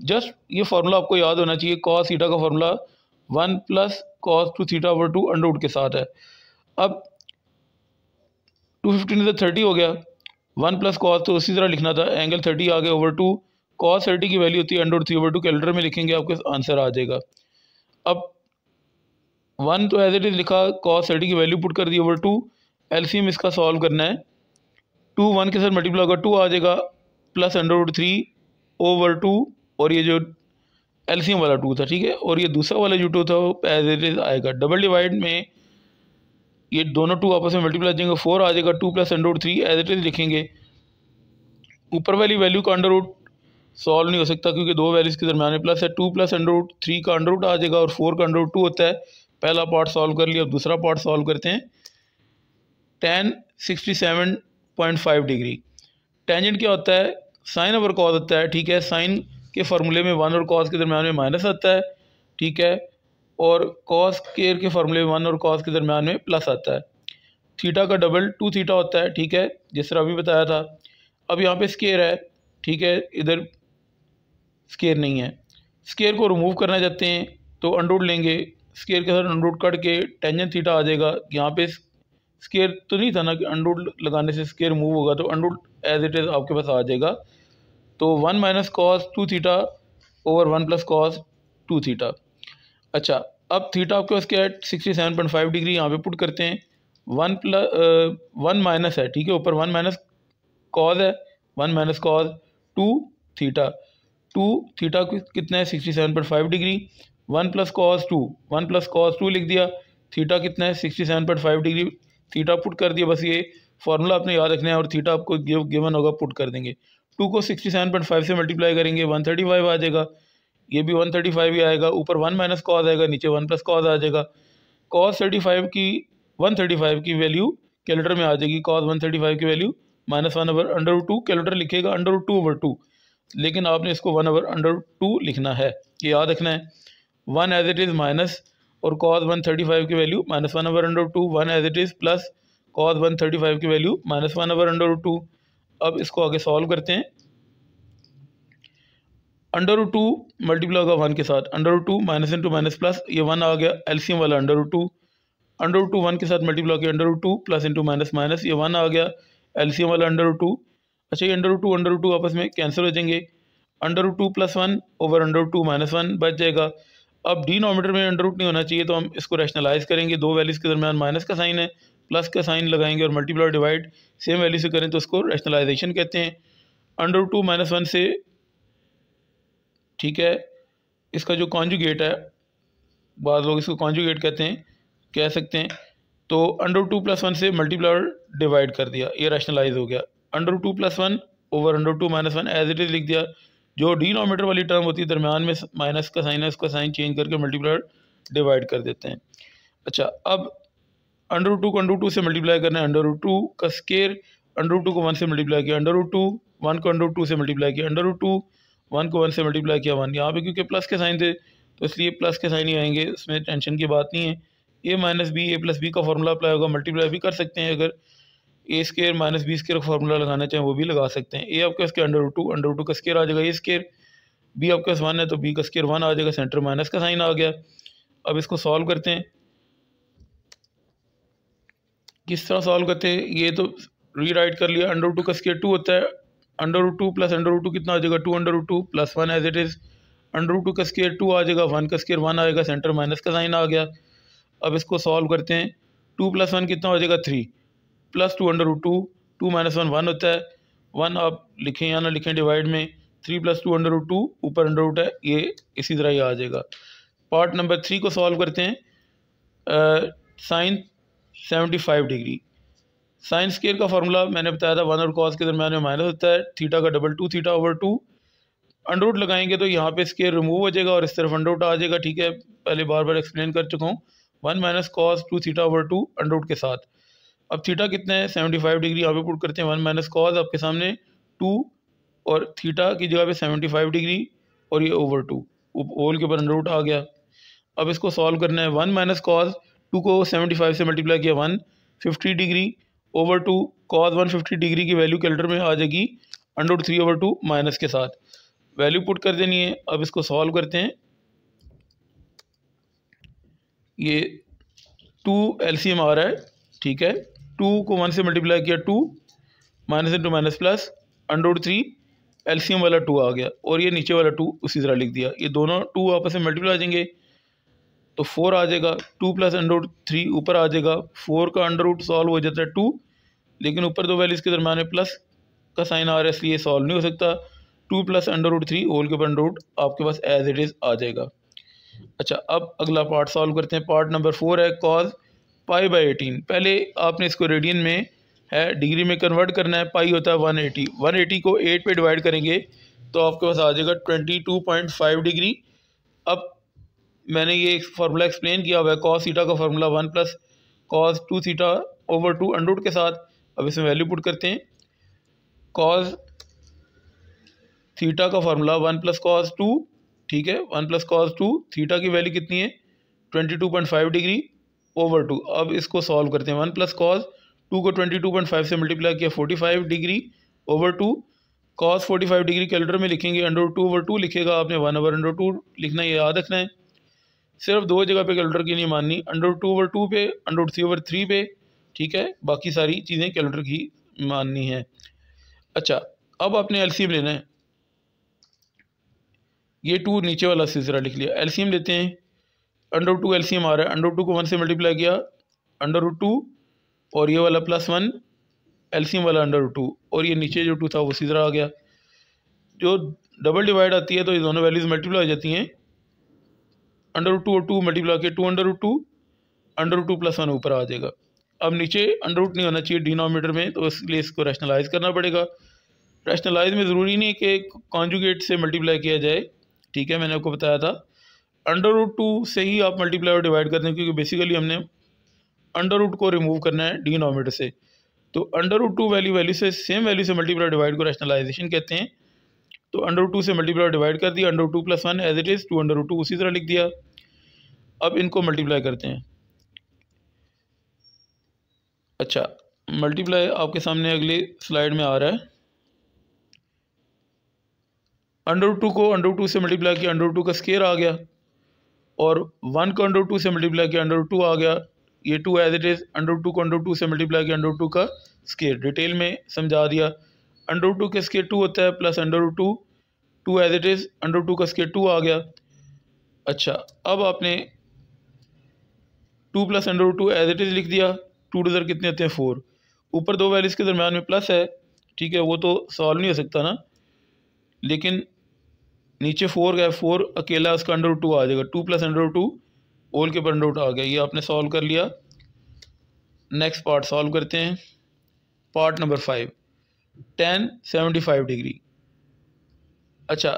जस्ट ये फार्मूला आपको याद होना चाहिए, cos थीटा का formula 1 + cos 2 theta over 2 under root के साथ है। अब 215 से 30 हो गया, 1 + cos तो उसी तरह लिखना था, एंगल 30 आ गया ओवर 2, cos 30 की वैल्यू होती है अंडर रूट 3 ओवर 2, कैलकुलेटर में लिखेंगे आपके आंसर आ जाएगा। अब 1 तो एज इट इज़ लिखा, cos 30 की वैल्यू पुट कर दी ओवर 2, एलसीएम इसका सॉल्व करना है, 2 1 के साथ मल्टीप्लाई होगा 2 आ जाएगा, प्लस अंडर रूट 3 ओवर 2, और ये जो एलसीएम वाला 2 था, ठीक है, और ये दूसरा वाला जो 2 था वो एज इट इज़ आएगा। डबल डिवाइड में ये दोनों 2 आपस में मल्टीप्लाई जाएंगे, 4 आ जाएगा, 2 + under root 3 as it is लिखेंगे। ऊपर वाली वैल्यू का अंडर रूट सॉल्व नहीं हो सकता क्योंकि दो वैल्यूज़ के दरमियान में प्लस है, 2 + अंडर रूट 3 का अंडर रूट आ जाएगा और 4 का अंडर रूट 2 होता है। पहला पार्ट सॉल्व कर लिया, अब दूसरा पार्ट सॉल्व करते हैं। tan 67.5 डिग्री, टेंजेंट क्या होता है, साइन ओवर कॉस होता है, ठीक है। साइन के फार्मूले में 1 और cos के दरमियान में माइनस आता है, ठीक है, और cos स्क्वायर के फार्मूले में 1 और cos के दरमियान में प्लस आता है। थीटा का डबल 2 थीटा होता है, ठीक है, जिस तरह अभी बताया था। अब यहाँ पे स्क्वायर है, ठीक है, इधर स्क्वायर नहीं है। स्क्वायर को रिमूव करना चाहते हैं तो अंडर रूट लेंगे, स्क्वायर के साथ अंडर रूट कट के टेंजेंट थीटा आ जाएगा। यहाँ पे स्क्वायर तो नहीं था ना कि अंडर रूट लगाने से स्क्वायर मूव होगा, तो under root as it is आपके पास आ जाएगा। तो 1 - cos 2 theta over 1 + cos 2 theta. अच्छा, अब थीटा आपके पास क्या है, 67.5 डिग्री, यहाँ पे पुट करते हैं। 1 माइनस है, ठीक है, ऊपर 1 - cos है, 1 - cos 2 थीटा, 2 थीटा कितना है 67.5 डिग्री, 1 + cos 2, 1 + cos 2 लिख दिया, थीटा कितना है 67.5 डिग्री, थीटा पुट कर दिया। बस ये फार्मूला आपने याद रखना है और थीटा आपको गिवन होगा, पुट कर देंगे। 2 को 67.5 से मल्टीप्लाई करेंगे, 135 आ जाएगा, ये भी 135 ही आएगा, ऊपर 1 - cos आएगा, नीचे 1 + cos आ जाएगा। cos 35 की 135 की वैल्यू कैलकुलेटर में आ जाएगी, cos 135 की वैल्यू -1/√2, कैलकुलेटर लिखेगा √2/2, लेकिन आपने इसको 1/√2 लिखना है, ये याद रखना है। 1 एज इट इज़ माइनस और cos 135 की value -1/√2, 1 as it is plus cos 135 की वैल्यू -1/√2। अब इसको आगे सॉल्व करते हैं। √2 मल्टीप्लाई होगा 1 के साथ, √2 माइनस इंटू माइनस प्लस, ये 1 आ गया, एलसीएम वाला √2, √2 1 के साथ मल्टीप्लाई किया, √2 प्लस इंटू माइनस माइनस, ये 1 आ गया, एलसीएम वाला √2। अच्छा, ये √2 आपस में कैंसिल हो जाएंगे, √2 + 1 ओवर √2 - 1 बच जाएगा। अब डिनोमिनेटर में अंडर रूट नहीं होना चाहिए, तो हम इसको रैशनलाइज करेंगे। दो वैल्यूज़ के दरमियान माइनस का साइन है, प्लस का साइन लगाएंगे और मल्टीप्लाई डिवाइड सेम वैल्यू से करें तो उसको रैशनलाइजेशन कहते हैं। √2 - 1 से, ठीक है, इसका जो कॉन्जुगेट है, बाद लोग इसको कॉन्जुगेट कहते हैं, कह सकते हैं, तो √2 + 1 से मल्टीप्लाई और डिवाइड कर दिया, ये रैशनलाइज हो गया। √2 + 1 ओवर √2 - 1 एज इट इज़ लिख दिया। जो डिनोमिनेटर वाली टर्म होती है दरमियान में माइनस का साइन है, उसका साइन चेंज करके मल्टीप्लाई डिवाइड कर देते हैं। अच्छा, अब √2 को √2 से मल्टीप्लाई करना है, √2 का स्क्वायर, √2 को 1 से मल्टीप्लाई किया, √2 1 को √2 से मल्टीप्लाई किया, √2 1 को 1 से मल्टीप्लाई किया 1। यहाँ पे क्योंकि प्लस के साइन थे तो इसलिए प्लस के साइन ही आएंगे, उसमें टेंशन की बात नहीं है। a - b, a + b का फार्मूला अप्लाई होगा, मल्टीप्लाई भी कर सकते हैं, अगर a स्क्वायर - b स्क्वायर का फार्मूला लगाना चाहें वो भी लगा सकते हैं। a आपके इसके √2 का स्क्वायर आ जाएगा, a स्क्वायर बी आपके पास 1 है तो बी का स्क्वायर 1 आ जाएगा, सेंटर माइनस का साइन आ गया। अब इसको सॉल्व करते हैं। किस तरह सॉल्व करते हैं, ये तो रीराइट कर लिया। अंडर रूट 2 का स्क्वायर 2 होता है, under root 2 plus under root 2 कितना आ जाएगा 2 under root 2 plus 1 as it is. Under root 2 का स्क्वायर 2 आ जाएगा, 1 का स्क्वायर 1 आएगा, सेंटर माइनस का साइन आ गया। अब इसको सॉल्व करते हैं। 2 + 1 कितना हो जाएगा 3 प्लस 2 अंडर रूट 2, 2 - 1 1 होता है, 1 आप लिखें या ना लिखें डिवाइड में, 3 + 2 अंडर रूट 2 ऊपर अंडर रूट है, ये इसी तरह ही आ जाएगा। पार्ट नंबर 3 को सॉल्व करते हैं। साइन 75 डिग्री, साइन स्क्वायर का फार्मूला मैंने बताया था 1 और कॉस के दरम्यान में माइनस होता है, थीटा का double 2 theta over 2। Under root लगाएंगे तो यहाँ पे स्क्वायर रिमूव हो जाएगा और इस तरफ अंडर रूट आ जाएगा, ठीक है, पहले बार बार एक्सप्लेन कर चुका हूँ। 1 - cos 2 theta over 2 under root के साथ। अब थीटा कितना है 75 डिग्री, यहाँ पे पुट करते हैं 1 - cos आपके सामने 2 और थीटा की जगह पे 75 डिग्री और ये ओवर 2 होल के ऊपर अंडर रूट आ गया। अब इसको सॉल्व करना है। 1 - cos 2 को 75 से मल्टीप्लाई किया 150 डिग्री ओवर 2, cos 150 डिग्री की वैल्यू कैलकुलेटर में आ जाएगी अंडर रूट 3 ओवर 2 माइनस के साथ, वैल्यू पुट कर देनी है। अब इसको सॉल्व करते हैं। ये 2 LCM आ रहा है, ठीक है, 2 को 1 से मल्टीप्लाई किया 2 minus into minus plus under root 3 LCM वाला 2 आ गया और ये नीचे वाला 2 उसी तरह लिख दिया। ये दोनों 2 आपस में मल्टीप्लाई आ जाएंगे तो 4 आ जाएगा, 2 प्लस अंडर रूट 3 ऊपर आ जाएगा, 4 का अंडर रूट सॉल्व हो जाता है 2, लेकिन ऊपर दो वैल्यूज़ के दरम्यान में प्लस का साइन आ रहा है इसलिए सॉल्व नहीं हो सकता। 2 प्लस अंडर रूट 3 होल के ऊपर अंडर रूट आपके पास एज इट इज़ आ जाएगा। अच्छा, अब अगला पार्ट सॉल्व करते हैं। पार्ट नंबर 4 है cos π/18। पहले आपने इसको रेडियन में है डिग्री में कन्वर्ट करना है। पाई होता है 180, 180 को 8 पे डिवाइड करेंगे तो आपके पास आ जाएगा 22.5 डिग्री। अब मैंने ये फार्मूला एक्सप्लेन किया हुआ है, cos थीटा का formula 1 + cos 2 theta over 2 under root के साथ। अब इसमें वैल्यू पुट करते हैं। cos थीटा का फार्मूला 1 + cos 2, ठीक है, 1 + cos 2, थीटा की वैल्यू कितनी है 22.5 डिग्री ओवर 2। अब इसको सॉल्व करते हैं। 1 + cos 2 को 22.5 से मल्टीप्लाई किया 45 degree over 2, cos 45 degree calculator में लिखेंगे, अंडर रूट 2 ओवर 2 लिखेगा आपने, 1/√2 लिखना, ये याद रखना है। सिर्फ दो जगह पे कैलकुलेटर की नहीं माननी, अंडर रूट 2 ओवर 2 पे, अंडर रूट 3 ओवर 3 पे, ठीक है, बाकी सारी चीज़ें कैलकुलेटर की माननी है। अच्छा, अब आपने एलसीएम लेना है। ये 2 नीचे वाला सिलसिला लिख लिया, एलसीएम लेते हैं। अंडर रूट 2 एलसीएम आ रहा है, अंडर रूट 2 को 1 से मल्टीप्लाई किया अंडर रूट 2 और ये वाला +1 एलसीएम वाला अंडर रूट 2 और ये नीचे जो 2 था वो उसी तरह आ गया। जो डबल डिवाइड आती है तो ये दोनों वैल्यूज़ मल्टीप्लाई हो जाती हैं। अंडर रूट 2 और 2 मल्टीप्लाई किया 2 अंडर रूट 2, अंडर रूट 2 + 1 ऊपर आ जाएगा। अब नीचे अंडर रूट नहीं होना चाहिए डिनोमिनेटर में, तो इसलिए इसको रैशनलाइज करना पड़ेगा। रैशनलाइज में ज़रूरी नहीं कि कॉन्जुगेट से मल्टीप्लाई किया जाए, ठीक है, मैंने आपको बताया था। अंडर रूट 2 से ही आप मल्टीप्लाई और डिवाइड करते हैं, क्योंकि बेसिकली हमने अंडर रूट को रिमूव करना है डिनोमिनेटर से। तो अंडर रूट 2 वैल्यू से सेम वैल्यू से मल्टीप्लाई डिवाइड को रैशनलाइजेशन कहते हैं। तो अंडर रूट 2 से मल्टीप्लाई डिवाइड कर दिया, under root 2 + 1 as it is 2 under root 2 उसी तरह लिख दिया। अब इनको मल्टीप्लाई करते हैं। अच्छा, मल्टीप्लाई आपके सामने अगली स्लाइड में आ रहा है। अंडर रूट 2 को अंडर रूट 2 से मल्टीप्लाई किया, अंडर रूट 2 का स्क्वायर आ गया, और 1 को अंडर रूट 2 से मल्टीप्लाई किया, अंडर रूट 2 आ गया, ये 2 as it is. Under root 2 को अंडर रूट 2 से मल्टीप्लाई किया, अंडर रूट 2 का स्क्वायर, डिटेल में समझा दिया। अंडर रूट 2 का स्क्वायर 2 होता है, plus under root 2, 2 as it is, under root 2 का स्क्वायर 2 आ गया। अच्छा, अब आपने 2 + under root 2 as it is लिख दिया। 2 टू कितने होते हैं 4, ऊपर दो वैल्यूज़ के दरम्यान में प्लस है, ठीक है, वो तो सॉल्व नहीं हो सकता ना, लेकिन नीचे 4 गया, 4 अकेला उसका अंडर रूट 2 आ जाएगा। 2 + अंडर रूट 2 होल के ऊपर अंडर रूट आ गया, ये आपने सॉल्व कर लिया। नेक्स्ट पार्ट सॉल्व करते हैं। Part number 5, tan 75 degree. अच्छा,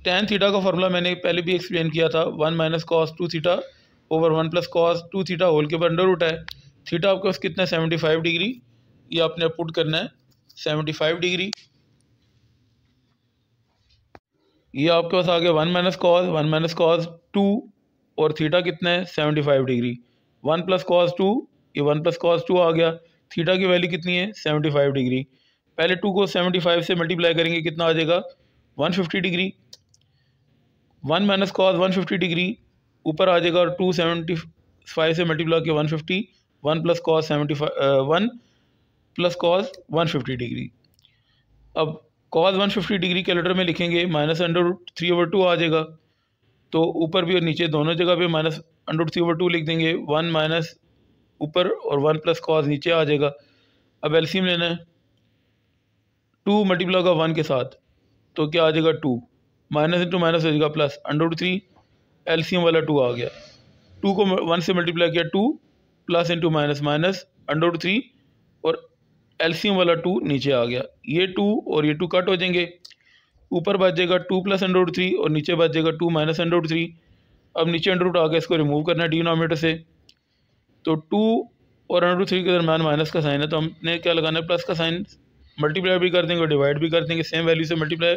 tan थीटा का फार्मूला मैंने पहले भी एक्सप्लेन किया था, 1 - cos 2 theta over 1 + cos 2 theta whole के ऊपर अंडर रूट है। थीटा आपके पास कितना है 75 डिग्री, ये आपने पुट करना है 75 डिग्री। ये आपके पास आ गया 1 - cos 2 और थीटा कितना है 75 डिग्री। 1 + cos 2, ये 1 + cos 2 आ गया। थीटा की वैल्यू कितनी है 75 डिग्री। पहले 2 को 75 से मल्टीप्लाई करेंगे, कितना आ जाएगा 150 डिग्री, 1 माइनस कॉस 150 डिग्री ऊपर आ जाएगा और 275 से मल्टीप्लाई किया 150, 1 plus cos 75 1 plus cos 150 degree. अब कॉस 150 डिग्री कैलकुलेटर में लिखेंगे -√3/2 आ जाएगा, तो ऊपर भी और नीचे दोनों जगह पे -√3/2 लिख देंगे। 1 माइनस ऊपर और 1 प्लस कॉस नीचे आ जाएगा। अब एलसीएम लेना है, 2 मल्टीप्लाई होगा 1 के साथ तो क्या आ जाएगा 2, माइनस इंटू माइनस हो जाएगा प्लस, √3 एलसीएम वाला 2 आ गया। 2 को 1 से मल्टीप्लाई किया 2 प्लस इंटू माइनस माइनस √3 और एलसीएम वाला 2 नीचे आ गया। ये 2 और ये 2 कट हो जाएंगे, ऊपर बच जाएगा 2 प्लस √3 और नीचे बच जाएगा 2 माइनस √3। अब नीचे अंडर रूट आ गया, इसको रिमूव करना है डिनोमिनेटर से, तो 2 और √3 के दरम्यान माइनस का साइन है तो हमने क्या लगाना है प्लस का साइन। मल्टीप्लाई भी कर देंगे और डिवाइड भी कर देंगे, सेम वैल्यू से मल्टीप्लाई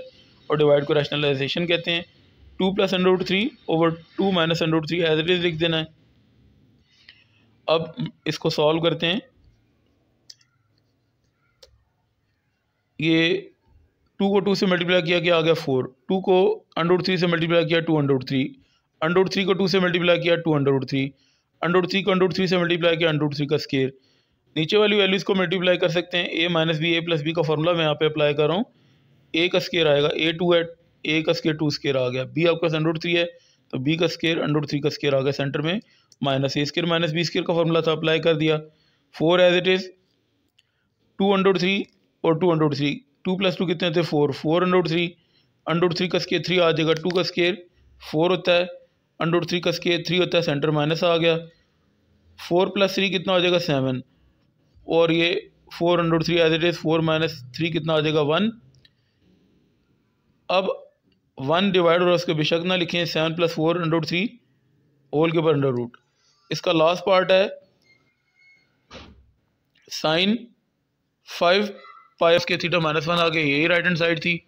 और डिवाइड को रैशनलाइजेशन कहते हैं। 2 plus √3 over 2 minus √3 as it is लिख देना है। अब इसको सॉल्व करते हैं, ये 2 को 2 से मल्टीप्लाई किया क्या आ गया 4, 2 को √3 से मल्टीप्लाई किया 2 √3, √3 को 2 से मल्टीप्लाई किया 2 √3, √3 को √3 से मल्टीप्लाई किया √3 का स्केयर। नीचे वाली वैल्यूज़ को मल्टीप्लाई कर सकते हैं, a minus B A plus B का फॉर्मूला मैं यहाँ पे अप्लाई कर रहा हूँ। a का स्केयर आएगा a 2 है, a का स्केयर 2 स्केयर आ गया, b आपका √3 है तो b का स्केयर √3 का स्केयर आ गया सेंटर में, minus a square minus b square का फॉर्मूला था अप्लाई कर दिया। 4 एज इट इज़ 2 √3 और 2 √3, 2 प्लस 2 कितने होते हैं 4, 4 √3, √3 का स्केयर 3 आ जाएगा, 2 का स्केयर 4 होता है, √3 का स्केयर 3 होता है, सेंटर माइनस आ गया। 4 प्लस 3 कितना हो जाएगा 7 और ये 4 √3 एज इट इज़ 4 माइनस 3 कितना आ जाएगा 1। अब 1 डिवाइड और उसके बेशक ना लिखें, 7 प्लस 4 √3 होल के ऊपर अंडर रूट। इसका लास्ट पार्ट है साइन 5 पाई के थीटा -1 आ गया, यही राइट हैंड साइड थी।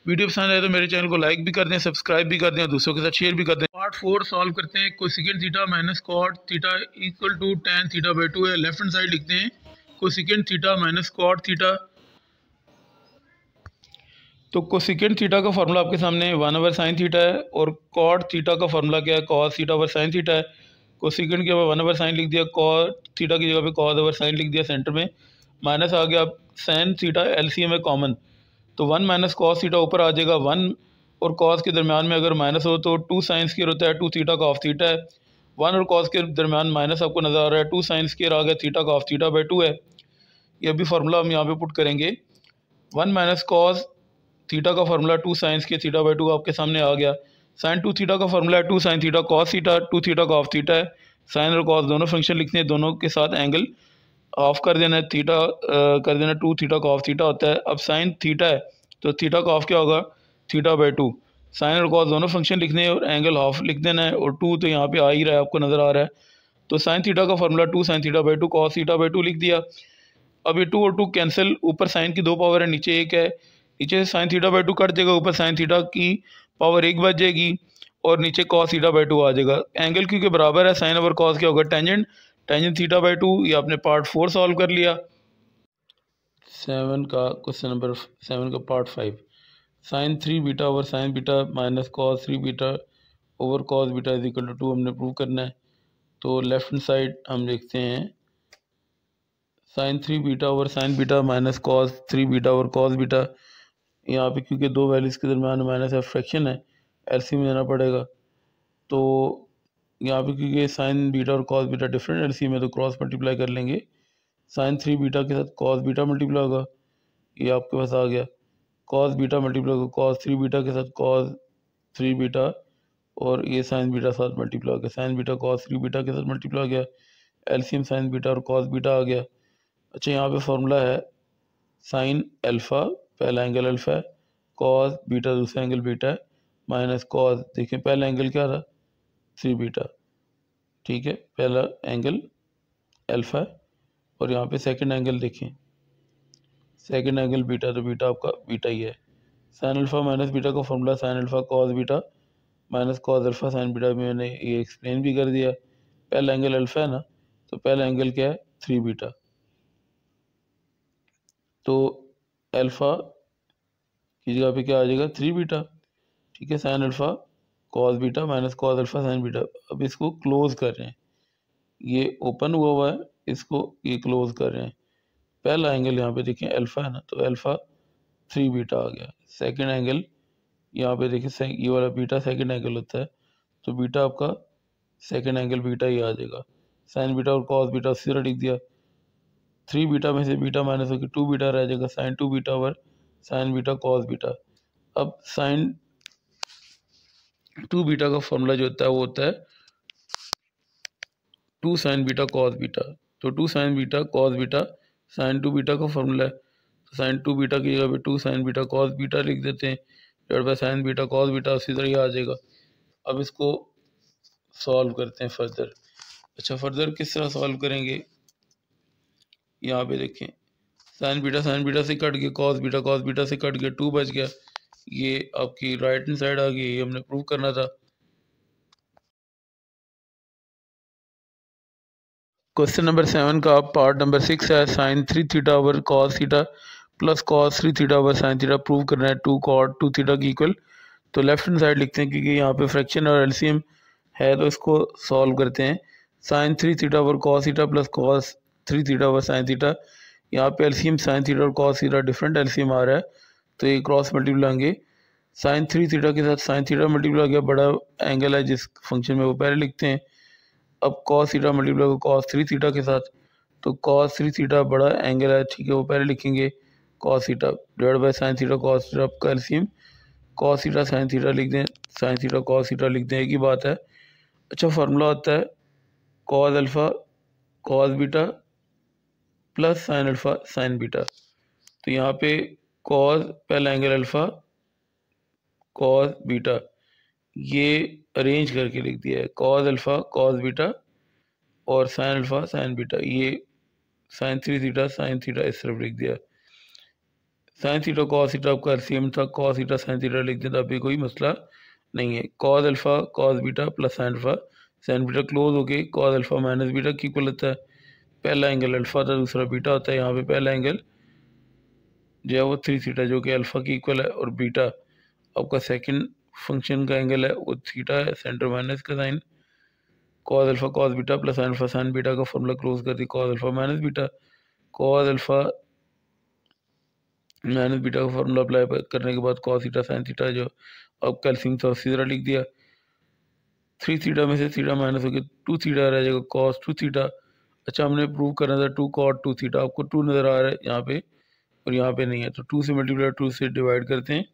वीडियो पसंद आए तो मेरे चैनल को लाइक भी कर दें, सब्सक्राइब भी कर दें और दूसरों के साथ शेयर भी कर दें। पार्ट 4 सॉल्व करते हैं। Cosecant theta minus cot theta equal to tan थीटा/2 है, लेफ्ट हैंड साइड लिखते हैं cosecant theta minus cot theta. तो कोसेकेंट थीटा का फार्मूला आपके सामने 1/sin थीटा है और कॉट थीटा का फार्मूला क्या है cos थीटा/sin थीटा है। कोसेकेंट की जगह 1/sin लिख दिया, कॉट थीटा की जगह पे cos/sin लिख दिया, सेंटर में माइनस आ गया। अब sin थीटा एलसीएम है कॉमन, तो 1 माइनस कॉस थीटा ऊपर आ जाएगा, 1 और कॉस के दरमियान में अगर माइनस हो तो 2 साइन स्क्वायर होता है, 2 थीटा का ऑफ थीटा है। 1 और कॉस के दरमियान माइनस आपको नज़र आ रहा है, 2 साइन स्क्वायर आ गया, थीटा का ऑफ थीटा/2 है। ये भी फार्मूला हम यहाँ पे पुट करेंगे, 1 माइनस कॉस थीटा का फार्मूला 2 साइन स्क्वायर थीटा/2 आपके सामने आ गया। साइन 2 थीटा का फार्मूला है 2 sine theta cos theta, 2 theta का ऑफ थीटा है। साइन और कॉस दोनों फंक्शन लिखते हैं, दोनों के साथ एंगल ऑफ कर देना है, थीटा कर देना, 2 थीटा का ऑफ थीटा होता है। अब साइन थीटा है तो थीटा का ऑफ क्या होगा थीटा/2। साइन और कॉस दोनों फंक्शन लिखने हैं और एंगल ऑफ लिख देना है, और 2 तो यहाँ पे आ ही रहा है, आपको नज़र आ रहा है। तो साइन थीटा का फार्मूला 2 साइन थीटा/2 कॉस थीटा/2 लिख दिया। अब ये 2 और 2 कैंसिल, ऊपर साइन की 2 पावर है, नीचे 1 है, नीचे से साइन थीटा/2 कट जाएगा, ऊपर साइन थीटा की पावर 1 बच जाएगी और नीचे कॉस थीटा/2 आ जाएगा। एंगल क्योंकि बराबर है, साइन ओवर कॉस क्या होगा टेंजेंट, टेंजेंट थीटा/2। ये आपने पार्ट 4 सॉल्व कर लिया। 7 का क्वेश्चन नंबर 7 का part 5, sine 3 beta over sine beta minus cos 3 beta over cos beta is equal to 2 हमने प्रूव करना है। तो लेफ्ट हैंड साइड हम लिखते हैं sine 3 beta over sine beta minus cos 3 beta over cos beta. यहाँ पे क्योंकि दो वैल्यूज़ के दरमियान माइनस है, फ्रैक्शन है, एलसीएम लेना पड़ेगा। तो यहाँ पे क्योंकि साइन बीटा और कॉस बीटा डिफरेंट एलसीएम है तो क्रॉस मल्टीप्लाई कर लेंगे, साइन 3 बीटा के साथ कॉस बीटा मल्टीप्लाई होगा, ये आपके पास आ गया। कॉस बीटा मल्टीप्लाई होगा कॉस 3 बीटा के साथ कॉस 3 बीटा, और ये साइन बीटा साथ मल्टीप्लाई हो गया, साइन बीटा कॉस 3 बीटा के साथ मल्टीप्लाई हो गया, एलसीएम साइन बीटा और कॉस बीटा आ गया। अच्छा, यहाँ पे फॉर्मूला है साइन अल्फ़ा पहला एंगल अल्फ़ा है, कॉस बीटा दूसरा एंगल बीटा है, माइनस कॉस, देखें पहला एंगल क्या था 3 बीटा, ठीक है, पहला एंगल अल्फ़ा है, और यहाँ पे सेकंड एंगल देखें, सेकंड एंगल बीटा, तो बीटा आपका बीटा ही है। साइन अल्फ़ा माइनस बीटा का formula sine alpha cos beta minus cos alpha sine beta, मैंने ये एक्सप्लेन भी कर दिया। पहला एंगल अल्फ़ा है ना, तो पहला एंगल क्या है 3 बीटा, तो अल्फ़ा की जगह पे क्या आ जाएगा 3 बीटा, ठीक है। Sine alpha cos beta minus cos alpha sine beta. अब इसको क्लोज कर रहे हैं, ये ओपन हुआ है, इसको ये क्लोज कर रहे हैं। पहला एंगल यहाँ पे देखें अल्फ़ा है ना, तो अल्फ़ा 3 बीटा आ गया। सेकंड एंगल यहाँ पे देखिए ये वाला बीटा सेकंड एंगल होता है, तो बीटा आपका सेकंड एंगल बीटा ही आ जाएगा। साइन बीटा और कॉस बीटा सीधा लिख दिया। 3 बीटा में से बीटा माइनस होकर 2 बीटा रह जाएगा, sine 2 beta over sine beta cos beta. अब साइन 2 बीटा का फॉर्मूला जो होता है वो होता है 2 साइन बीटा कॉस बीटा। तो 2 sign beta cos beta sine 2 beta का फॉर्मूला है, तो साइन 2 बीटा की जगह पे 2 साइन बीटा कॉस बीटा लिख देते हैं, divide by sign beta cos beta, उसी तरह ही आ जाएगा। अब इसको सॉल्व करते हैं फर्दर। अच्छा, फर्दर किस तरह सॉल्व करेंगे, यहाँ पे देखें साइन बीटा से कट गया, कॉस बीटा से कट गया, 2 बच गया। ये आपकी राइट हैंड साइड आ गई, ये हमने प्रूव करना था। क्वेश्चन नंबर 7 का पार्ट नंबर 6 है, sine 3 theta over cos theta plus cos 3 theta over sine theta prove करना है 2 कॉट 2 थीटा की इक्वल। तो लेफ्ट हैंड साइड लिखते हैं क्योंकि यहाँ पे फ्रैक्शन और एलसीएम है, तो इसको सॉल्व करते हैं। Sine 3 theta over cos theta plus cos 3 theta over sine theta, यहाँ पे एलसीएम साइन थीटा और कॉस थीटा डिफरेंट एलसीएम आ रहा है, तो ये क्रॉस मल्टीप्लाई होंगे। साइन 3 थीटा के साथ साइन थीटा मल्टीप्लाई हो गया, बड़ा एंगल है जिस फंक्शन में वो पहले लिखते हैं। अब कॉस थीटा मल्टीप्लाई हो कॉस 3 थीटा के साथ, तो कॉस 3 थीटा बड़ा एंगल है, ठीक है, वो पहले लिखेंगे। Cos theta divide by sine theta cos theta का LCM cos theta sine theta लिख दें, साइन थीटा कॉस थीटा लिख दें, एक ही बात है। अच्छा, फार्मूला होता है cos alpha cos beta plus sine alpha sine beta. तो यहाँ पे कॉस पहला एंगल अल्फ़ा कॉस बीटा, ये अरेंज करके लिख दिया है, कॉस अल्फ़ा कॉस बीटा और साइन अल्फ़ा साइन बीटा, ये साइन 3 थीटा साइन थीटा इस तरफ लिख दिया। साइन थीटा कॉस थीटा आपका एलसीएम था, कॉस थीटा साइन थीटा लिख दें, अभी कोई मसला नहीं है। Cos alpha cos beta plus sine alpha sine beta close हो गए, कॉस अल्फ़ा माइनस बीटा की इक्वल होता है। पहला एंगल अल्फ़ा था, दूसरा बीटा होता है। यहाँ पे पहला एंगल जो है वो 3 थीटा जो कि अल्फ़ा की इक्वल है, और बीटा आपका सेकंड फंक्शन का एंगल है वो थीटा है, सेंटर माइनस का sine. Cos alpha cos beta plus sine alpha sine beta का फॉर्मूला क्लोज कर दी, cos alpha minus beta, cos alpha minus beta का फॉर्मूला अप्लाई करने के बाद कॉस थीटा साइन थीटा जो अब कैल्सियम था उसी तरह लिख दिया। 3 थीटा में से थीटा माइनस हो गया, 2 थीटा रह जाएगा, कॉस 2 थीटा। अच्छा, हमने प्रूव करना था 2 कॉट 2 थीटा, आपको 2 नज़र आ रहा है यहाँ पे और यहाँ पे नहीं है, तो 2 से मल्टीप्लाई 2 से डिवाइड करते हैं।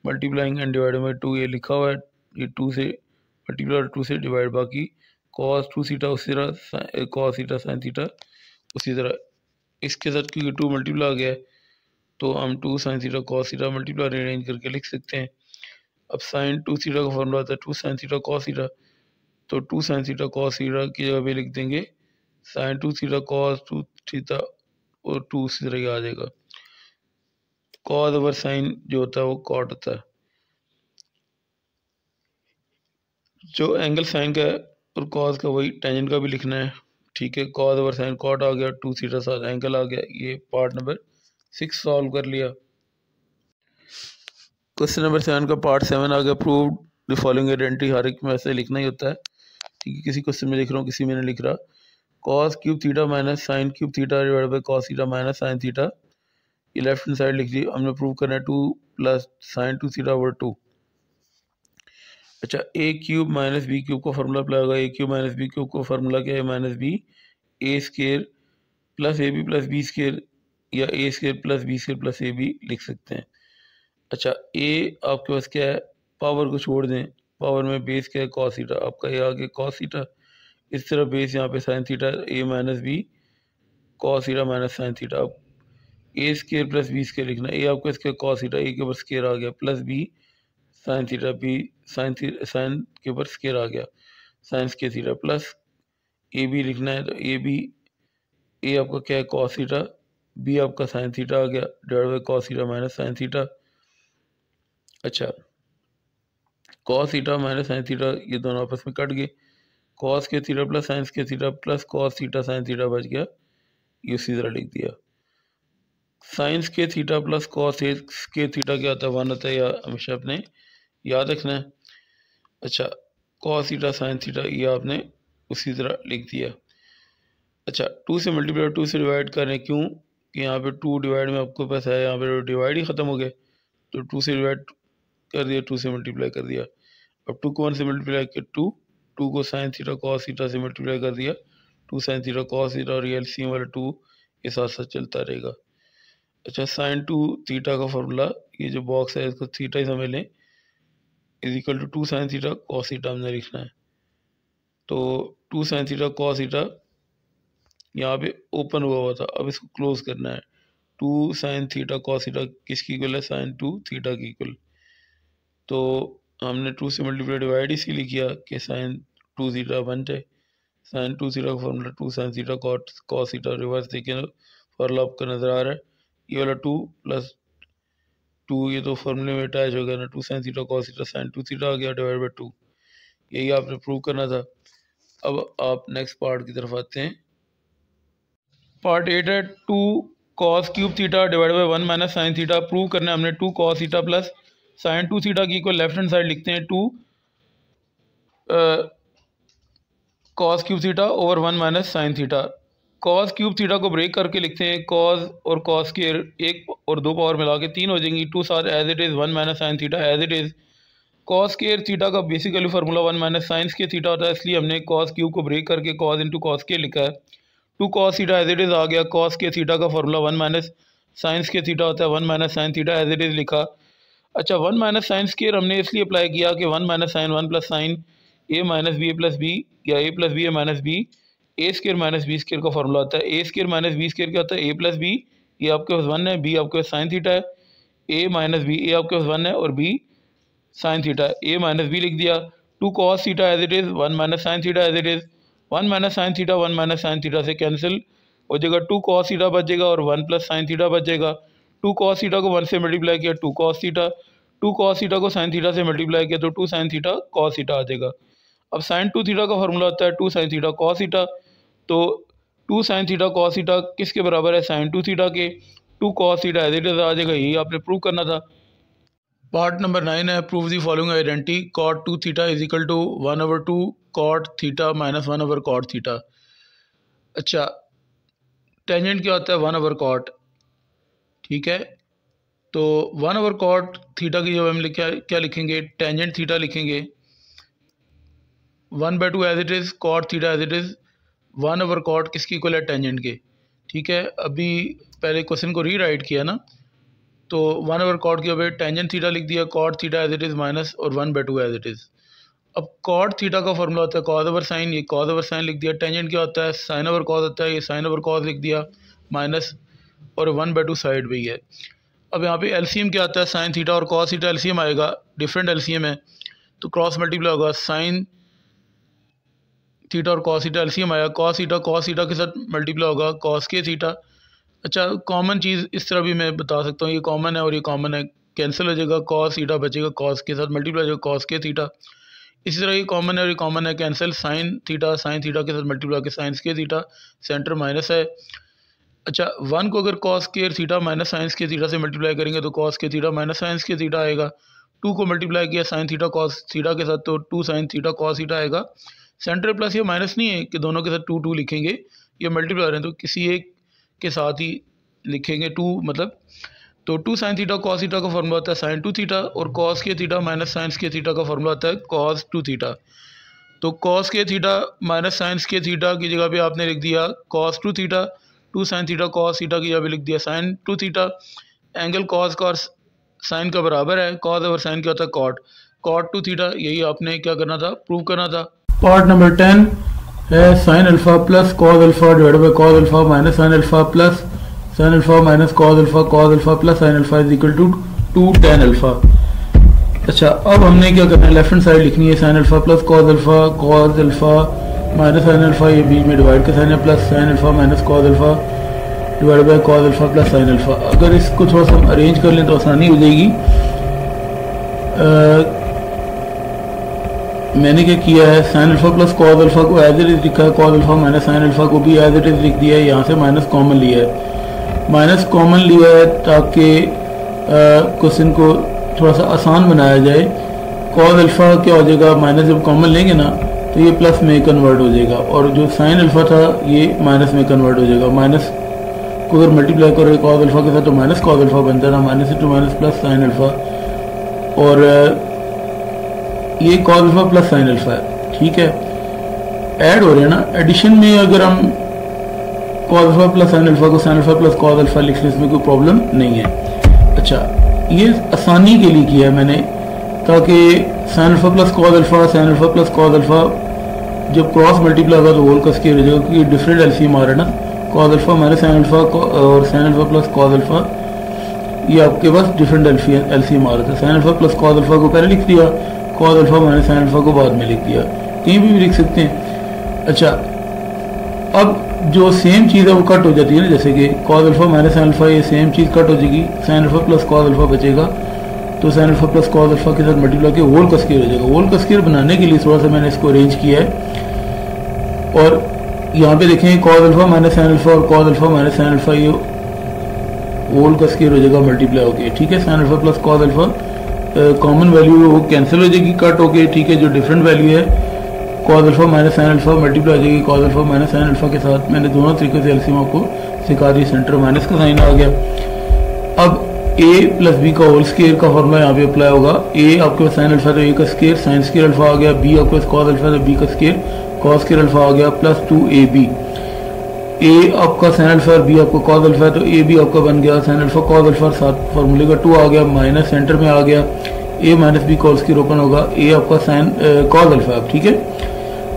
मल्टीप्लाइंग एंड डिवाइड में 2 ये लिखा हुआ है, ये 2 से मल्टीप्लाई 2 से डिवाइड, बाकी कॉस 2 थीटा उसी तरह कॉस थीटा साइन थीटा उसी तरह। इसके साथ क्योंकि 2 मल्टीप्लाई आ गया है, तो हम 2 sine theta cos theta multiply arrange करके लिख सकते हैं। अब साइन 2 थीटा का फॉर्मूला आता है 2 साइन थीटा कॉस थीटा, तो 2 साइन थीटा कॉस थीटा की जगह पे लिख देंगे साइन 2 थीटा कॉस 2 थीटा, और 2 उसी तरह ही आ जाएगा। कॉस ओवर साइन जो होता है वो कॉट होता है, जो एंगल साइन का है और कॉस का वही टेंजेंट का भी लिखना है, ठीक है। कॉस ओवर साइन कॉट आ गया, 2 थीटा साथ एंगल आ गया। ये पार्ट नंबर 6 सॉल्व कर लिया। क्वेश्चन नंबर 7 का पार्ट 7 आ गया, प्रूव द फॉलोइंग आइडेंटिटी। हर एक में ऐसे लिखना ही होता है, ठीक है। किसी क्वेश्चन में लिख रहा हूँ, किसी में नहीं लिख रहा। Cos cube theta minus sine cube theta divide by cos theta minus sine theta, ये लेफ्ट हैंड साइड लिख दी। हमने प्रूव करना है 2 प्लस साइन 2 थीटा ओवर 2। अच्छा, A cube minus B cube का फॉर्मूला अप्लाई होगा। A cube minus B cube का फॉर्मूला क्या है, minus B A square plus A B plus B square, या A square plus B square plus A B लिख सकते हैं। अच्छा, ए आपके पास क्या है, पावर को छोड़ दें, पावर में बेस क्या है कॉस थीटा, आपका ये आ गया कॉस थीटा। इस तरह बेस यहाँ पे sine theta, A minus B cos theta minus sine theta. अब A square plus B square लिखना, ए आपका इसका कॉस थीटा, ए के ऊपर स्केयर आ गया, plus B sine theta, B sine के ऊपर स्केयर आ गया, sine square theta, plus A B लिखना है, तो ए बी ए आपका क्या है कॉस थीटा, बी आपका साइन थीटा आ गया, divide by cos theta minus sine theta. अच्छा, cos theta minus sine theta ये दोनों आपस में कट गए, कॉस के थीटा प्लस साइंस के theta plus cos theta sine theta बच गया, ये उसी तरह लिख दिया। Sine square theta plus cos square theta क्या होता है, 1 होता है, या हमेशा अपने याद रखना है। अच्छा, कॉस थीटा साइन थीटा ये आपने उसी तरह लिख दिया। अच्छा, 2 से मल्टीप्लाई 2 से डिवाइड करें, क्यों कि यहाँ पे 2 डिवाइड में आपको पास है, यहाँ पे डिवाइड ही ख़त्म हो गए, तो 2 से डिवाइड कर दिया, 2 से मल्टीप्लाई कर दिया। अब 2 को 1 से मल्टीप्लाई कर 2 को साइन थीटा कॉस थीटा से मल्टीप्लाई कर दिया, 2 साइन थीटा कॉस थीटा, और एलसीएम वाला 2 ये साथ साथ चलता रहेगा। अच्छा, साइन 2 थीटा का फॉर्मूला, ये जो बॉक्स है इसको थीटा ही समझ लें, is equal to 2 sine theta cos theta हमने लिखना है। तो 2 साइन थीटा कॉस थीटा यहाँ पे ओपन हुआ था, अब इसको क्लोज करना है। 2 साइन थीटा कॉस थीटा किसकी इक्वल है, साइन 2 थीटा की इक्वल। तो हमने 2 से मल्टीप्लाई डिवाइड इसीलिए किया कि साइन 2 थीटा बन जाए। साइन 2 थीटा का formula 2 sine theta cos theta, reverse देखिए फॉर्मूला आपका नज़र आ रहा है, ये वाला 2 प्लस 2 ये तो फॉर्मूले में अटैच हो गया ना, 2 sine theta cos theta sine 2 theta आ गया डिवाइड बाई 2, यही आपने प्रूव करना था। अब आप नेक्स्ट पार्ट की तरफ आते हैं। पार्ट 8 है 2 cos cube theta divide by 1 minus sine theta. Prove करना है हमने 2 cos theta plus sine 2 theta की इक्वल लेफ्ट हैंड साइड लिखते हैं 2 cos cube theta over 1 minus sine theta. Cos cube theta को ब्रेक करके लिखते हैं कॉस और कॉस के 1 और 2 पावर मिला के 3 हो जाएंगी, 2 साथ as it is 1 minus sine theta as it is. Cos के थीटा का बेसिकली फार्मूला 1 माइनस साइंस के थीटा होता है, इसलिए हमने कॉस क्यूब को ब्रेक करके कॉस इंटू कॉस के लिखा है। 2 cos theta as it is आ गया, कॉस के थीटा का फार्मूला 1 माइनस साइंस के थीटा होता है, 1 minus sine theta as it is लिखा। अच्छा, 1 माइनस साइन स्क्वायर हमने इसलिए अप्लाई किया कि 1 minus sign 1 plus sign A minus B A plus B, या ए प्लस बी ए माइनस बी, ए स्क्वायर माइनस बी स्क्वायर का फॉर्मूला होता है। ए स्क्वायर माइनस बी स्क्वायर क्या होता है, ए प्लस बी, ये आपके पास 1 है, बी आपके पास साइन थीटा है, ए माइनस बी, ए आपके पास 1 है और B sine theta, A minus B लिख दिया। 2 cos theta as it is, 1 minus sine theta as it is, 1 minus sine theta 1 minus sine theta से कैंसिल हो जाएगा, 2 कॉस थीटा बच जाएगा और 1 प्लस साइन थीटा बच जाएगा। 2 कॉस थीटा को 1 से मल्टीप्लाई किया 2 कॉस थीटा, 2 कॉस थीटा को साइन थीटा से मल्टीप्लाई किया तो 2 साइन थीटा कॉस थीटा आ जाएगा। अब साइन 2 थीटा का फॉर्मूला होता है 2 साइन थीटा कॉस थीटा, तो 2 साइन थीटा कॉस थीटा किसके बराबर है, साइन 2 थीटा के। 2 cos theta as it is आ जाएगा, यही आपने प्रूव करना था। पार्ट नंबर 9 है prove the following identity, cot 2 theta is equal to 1/2 cot theta minus 1/कॉट थीटा। अच्छा, टेंजेंट क्या होता है, 1/कॉट, ठीक है। तो 1/कॉट थीटा की जब हम क्या लिखेंगे, टेंजेंट थीटा लिखेंगे 1/2 as it is, cot theta as it is, 1/कॉट किसकी इक्वल है, टेंजेंट के, ठीक है। अभी पहले क्वेश्चन को रीराइट किया ना, तो 1/कॉट की वजह टेंजेंट थीटा लिख दिया, cot theta as it is minus और 1/2 एज इट इज़। अब कॉट थीटा का फॉर्मूला होता है कॉस ओवर साइन, ये कॉस ओवर साइन लिख दिया। टेंजेंट क्या होता है, साइन ओवर कॉस होता है, ये साइन ओवर कॉस लिख दिया माइनस और 1/2 साइड भी है। अब यहाँ पे एलसीएम क्या आता है, साइन थीटा और कॉस थीटा एलसीएम आएगा, डिफरेंट एलसीएम है तो क्रॉस मल्टीप्लाई होगा, साइन थीटा और कॉस थीटा एलसीएम आया, कॉस थीटा के साथ मल्टीप्लाई होगा कॉस के थीटा। अच्छा, कॉमन चीज़ इस तरह भी मैं बता सकता हूँ, ये कॉमन है और ये कॉमन है, कैंसिल हो जाएगा, कॉस थीटा बचेगा, कॉस के साथ मल्टीप्लाई हो जाएगा कॉस के थीटा। इसी तरह ये कॉमन है और ये कॉमन है, कैंसिल, साइन थीटा के साथ मल्टीप्लाई होकर साइंस के थीटा, सेंटर माइनस है। अच्छा, 1 को अगर कॉस के थीटा माइनस साइंस के थीटा से मल्टीप्लाई करेंगे तो कॉस के थीटा माइनस साइंस के थीटा आएगा। 2 को मल्टीप्लाई किया साइन थीटा कॉस थीटा के साथ तो 2 साइन थीटा कॉस थीटा आएगा। सेंटर प्लस ये माइनस नहीं है कि दोनों के साथ 2 लिखेंगे, ये मल्टीप्लाई रहे हैं तो किसी एक के साथ ही लिखेंगे 2 मतलब। तो 2 साइन थीटा कॉस थीटा का फॉर्मूला होता है साइन 2 थीटा और कॉस के थीटा माइनस साइंस के थीटा का फॉर्मूला होता है कॉस 2 थीटा। तो कॉस के थीटा माइनस साइंस के थीटा की जगह पे आपने लिख दिया cos 2 theta, 2 sine theta cos theta की जगह पे लिख दिया साइन 2 थीटा। एंगल कॉस का साइन का बराबर है, कॉस और साइन क्या होता है कॉट, कॉट 2 थीटा, यही आपने क्या करना था, प्रूव करना था। पार्ट नंबर 10 है sine alpha plus cos alpha divided by cos alpha minus sine alpha plus sine alpha minus cos alpha plus sine alpha is equal to 2 tan alpha. अच्छा, अब हमने क्या करना है, लेफ्ट हैंड साइड लिखनी है sine alpha plus cos alpha minus sine alpha, ये बीच में डिवाइड का साइन है, plus sine alpha minus cos alpha divided by cos alpha plus sine alpha. अगर इसको थोड़ा सा हम अरेंज कर लें तो आसानी हो जाएगी। मैंने क्या किया है, sine alpha plus cos alpha को एज इट इज लिखा है, cos alpha minus sine alpha को भी एज इट इज लिख दिया है, यहाँ से माइनस कॉमन लिया है। माइनस कॉमन लिया है ताकि क्वेश्चन को थोड़ा सा आसान बनाया जाए। कॉस अल्फ़ा क्या हो जाएगा, माइनस जब कॉमन लेंगे ना तो ये प्लस में कन्वर्ट हो जाएगा, और जो साइन अल्फ़ा था ये माइनस में कन्वर्ट हो जाएगा। माइनस को अगर मल्टीप्लाई करो कॉस अल्फ़ा के साथ तो माइनस कॉस अल्फ़ा बनता है, minus into minus plus sine alpha, और ये cos alpha plus sine alpha है, ठीक है। ऐड हो रहे हैं ना, एडिशन में अगर हम cos alpha plus sine alpha को sine alpha plus cos alpha लिखने इसमें कोई प्रॉब्लम नहीं है। अच्छा, ये आसानी के लिए किया है मैंने ताकि sign alpha plus cos alpha, sign alpha plus cos alpha जब क्रॉस मल्टीप्लाई होगा तो होल का स्क्वायर हो जाएगा, क्योंकि डिफरेंट एलसीएम आ रहा है ना। Cos alpha minus sine alpha और sine alpha plus cos alpha, ये आपके पास डिफरेंट एलसीएम आ रहा था। Sine alpha plus cos alpha को पहले लिख दिया, cos alpha minus sine alpha को बाद में लिख दिया, कहीं भी लिख सकते हैं। अच्छा, अब जो सेम चीज़ है वो कट हो जाती है ना, जैसे कि cos alpha minus sine alpha, ये सेम चीज़ कट हो जाएगी, sign alpha plus cos alpha बचेगा, तो sign alpha plus cos alpha के साथ मल्टीप्लाई के होल का स्क्वायर हो जाएगा। होल का स्क्वायर बनाने के लिए थोड़ा सा मैंने इसको अरेंज किया है, और यहाँ पे देखें cos alpha minus sine alpha और cos alpha minus sine alpha, ये होल का स्क्वायर हो जाएगा मल्टीप्लाई होके, ठीक है। Sine alpha plus cos alpha common value वो कैंसिल हो जाएगी कट होके, ठीक है। जो डिफरेंट वैल्यू है cos alpha minus sine alpha multiply हो जाएगी cos alpha minus sine alpha के साथ। मैंने दोनों तरीके से एलसीएम आपको सिखा दी, सेंटर माइनस का साइन आ गया। अब ए प्लस बी का होल स्क्वायर का फॉर्मूला यहाँ पे अप्लाई होगा। ए आपके पास साइन अल्फ़ा तो ए का स्क्वायर साइन स्क्वायर अल्फ़ा आ गया, बी आपके पास कॉस अल्फ़ा तो बी का स्क्वायर कॉस स्क्वायर अल्फ़ा आ गया, प्लस 2ab। ए आपका साइन अल्फ़ा और बी आपका कॉस अल्फ़ा है तो ए बी आपका बन गया साइन अल्फ़ा कॉस अल्फ़ा, साथ फार्मूले का 2 आ गया, माइनस सेंटर में आ गया, A minus B cos square open होगा, ए आपका साइन कॉस अल्फ़ा, ठीक है।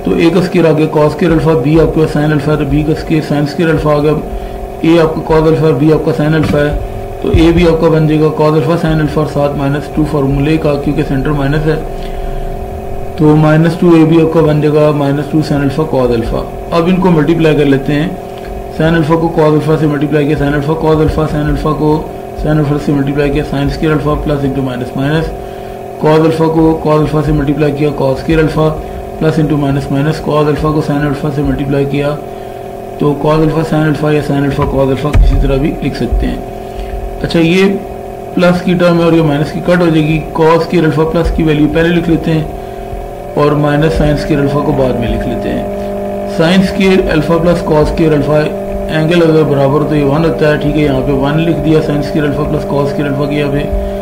तो ए का स्क्वायर आ गया कॉस स्क्वायर अल्फ़ा, बी आपके पास साइन अल्फ़ा है तो बी का स्क्वायर साइन स्क्वायर अल्फ़ा आ गया, ए आपका कॉस अल्फ़ा और बी आपका साइन अल्फ़ा है तो ए भी आपका बन जाएगा कॉस अल्फ़ा साइन अल्फ़ा और साथ माइनस 2 फार्मूले का, क्योंकि सेंटर माइनस है तो माइनस 2 ए बी आपका बन जाएगा minus 2 sine alpha cos alpha. अब इनको मल्टीप्लाई कर लेते हैं, साइन अल्फ़ा को कॉस अल्फ़ा से मल्टीप्लाई किया sign alpha cos alpha, sign alpha को साइन अल्फ़ा से मल्टीप्लाई किया sign square alpha plus into minus minus, cos alpha को कॉस अल्फ़ा से मल्टीप्लाई किया cos square alpha plus into minus minus, cos alpha को साइन अल्फ़ा से मल्टीप्लाई किया तो कॉस अल्फ़ा साइन अल्फ़ा या साइन अल्फ़ा कॉस अल्फ़ा किसी तरह भी लिख सकते हैं। अच्छा, ये प्लस की टर्म है और ये माइनस की कट हो जाएगी, कॉस स्क्वायर अल्फ़ा प्लस की वैल्यू पहले लिख लेते हैं और माइनस साइन स्क्वायर अल्फ़ा को बाद में लिख लेते हैं। Sign square alpha plus cos square alpha, angle अगर बराबर तो ये 1 होता है, ठीक है। यहाँ पे 1 लिख दिया sign square alpha plus cos square alpha की यहाँ पे,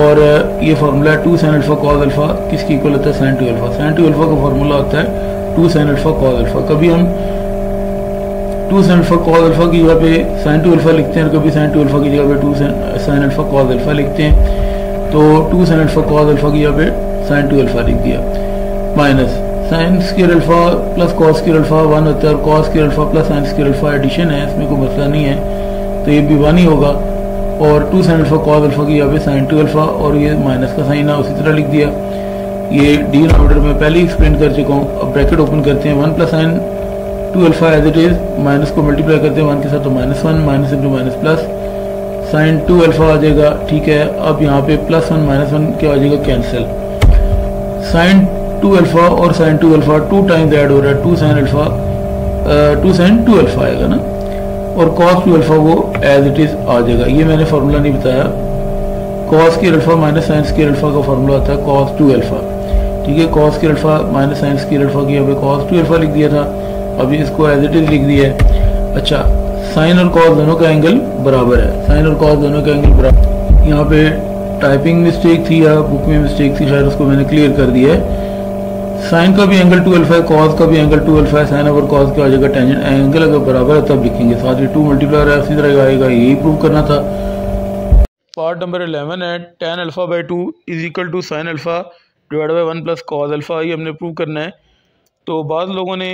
और ये फार्मूला है 2 साइन अल्फ़ा कॉस अल्फ़ा, किसकी इक्वल होता है साइन 2 अल्फ़ा। साइन 2 अल्फ़ा का फार्मूला होता है 2 साइन अल्फ़ा कॉस अल्फ़ा। कभी हम 2 साइन अल्फ़ा कॉस अल्फ़ा की जगह पे साइन 2 अल्फ़ा लिखते हैं और कभी साइन 2 अल्फ़ा की जगह पे 2 साइन अल्फ़ा कॉस अल्फ़ा लिखते हैं। तो 2 साइन अल्फ़ा कॉस अल्फ़ा की जगह पे साइन 2 अल्फ़ा लिख दिया, minus sine square alpha plus cos square alpha 1 होता है और cos square alpha plus sine square alpha addition है, इसमें कोई मसला नहीं है तो ये भी 1 ही होगा। और 2 साइन अल्फ़ा कॉस अल्फ़ा की यहाँ पे साइन 2 अल्फ़ा और ये माइनस का साइन है उसी तरह लिख दिया। ये डी ऑर्डर में पहले ही एक्सप्लेन कर चुका हूँ। अब ब्रैकेट ओपन करते हैं, 1 plus sine 2 alpha as it is, minus को मल्टीप्लाई करते हैं 1 के साथ तो minus 1 minus into minus plus sine 2 alpha आ जाएगा, ठीक है। अब यहाँ पे प्लस 1 माइनस 1 क्या आ जाएगा कैंसिल, साइन 2 अल्फ़ा और साइन 2 अल्फ़ा 2 टाइम्स ऐड हो रहा है, 2 साइन अल्फ़ा 2 साइन 2 अल्फ़ा आएगा ना, और कॉस 2 अल्फ़ा वो एज इट इज़ आ जाएगा। ये मैंने फार्मूला नहीं बताया, cos square alpha minus sine square alpha का फार्मूला होता है कॉस 2 अल्फ़ा, ठीक है। Cos square alpha minus sine square alpha की यहाँ पे कॉस 2 अल्फ़ा लिख दिया था, अभी इसको एज इट इज़ लिख दिया है। अच्छा, साइन और कॉस दोनों का एंगल बराबर है, साइन और कॉस दोनों का एंगल बराबर। यहाँ पे टाइपिंग मिस्टेक थी या बुक में मिस्टेक थी, शायद उसको मैंने क्लियर कर दिया है। साइन का भी एंगल 2 अल्फ़ा है, कॉस का भी एंगल 2 अल्फ़ा है, साइन ओवर कॉस की आ जाएगा टेंजेंट, एंगल अगर बराबर है तब लिखेंगे, साथ ही 2 मल्टीप्लाई है उसी तरह आएगा, यही प्रूव करना था। पार्ट नंबर 11 है tan alpha by 2 is equal to sine alpha divide by 1 plus cos alpha, ये हमने प्रूव करना है। तो बाद लोगों ने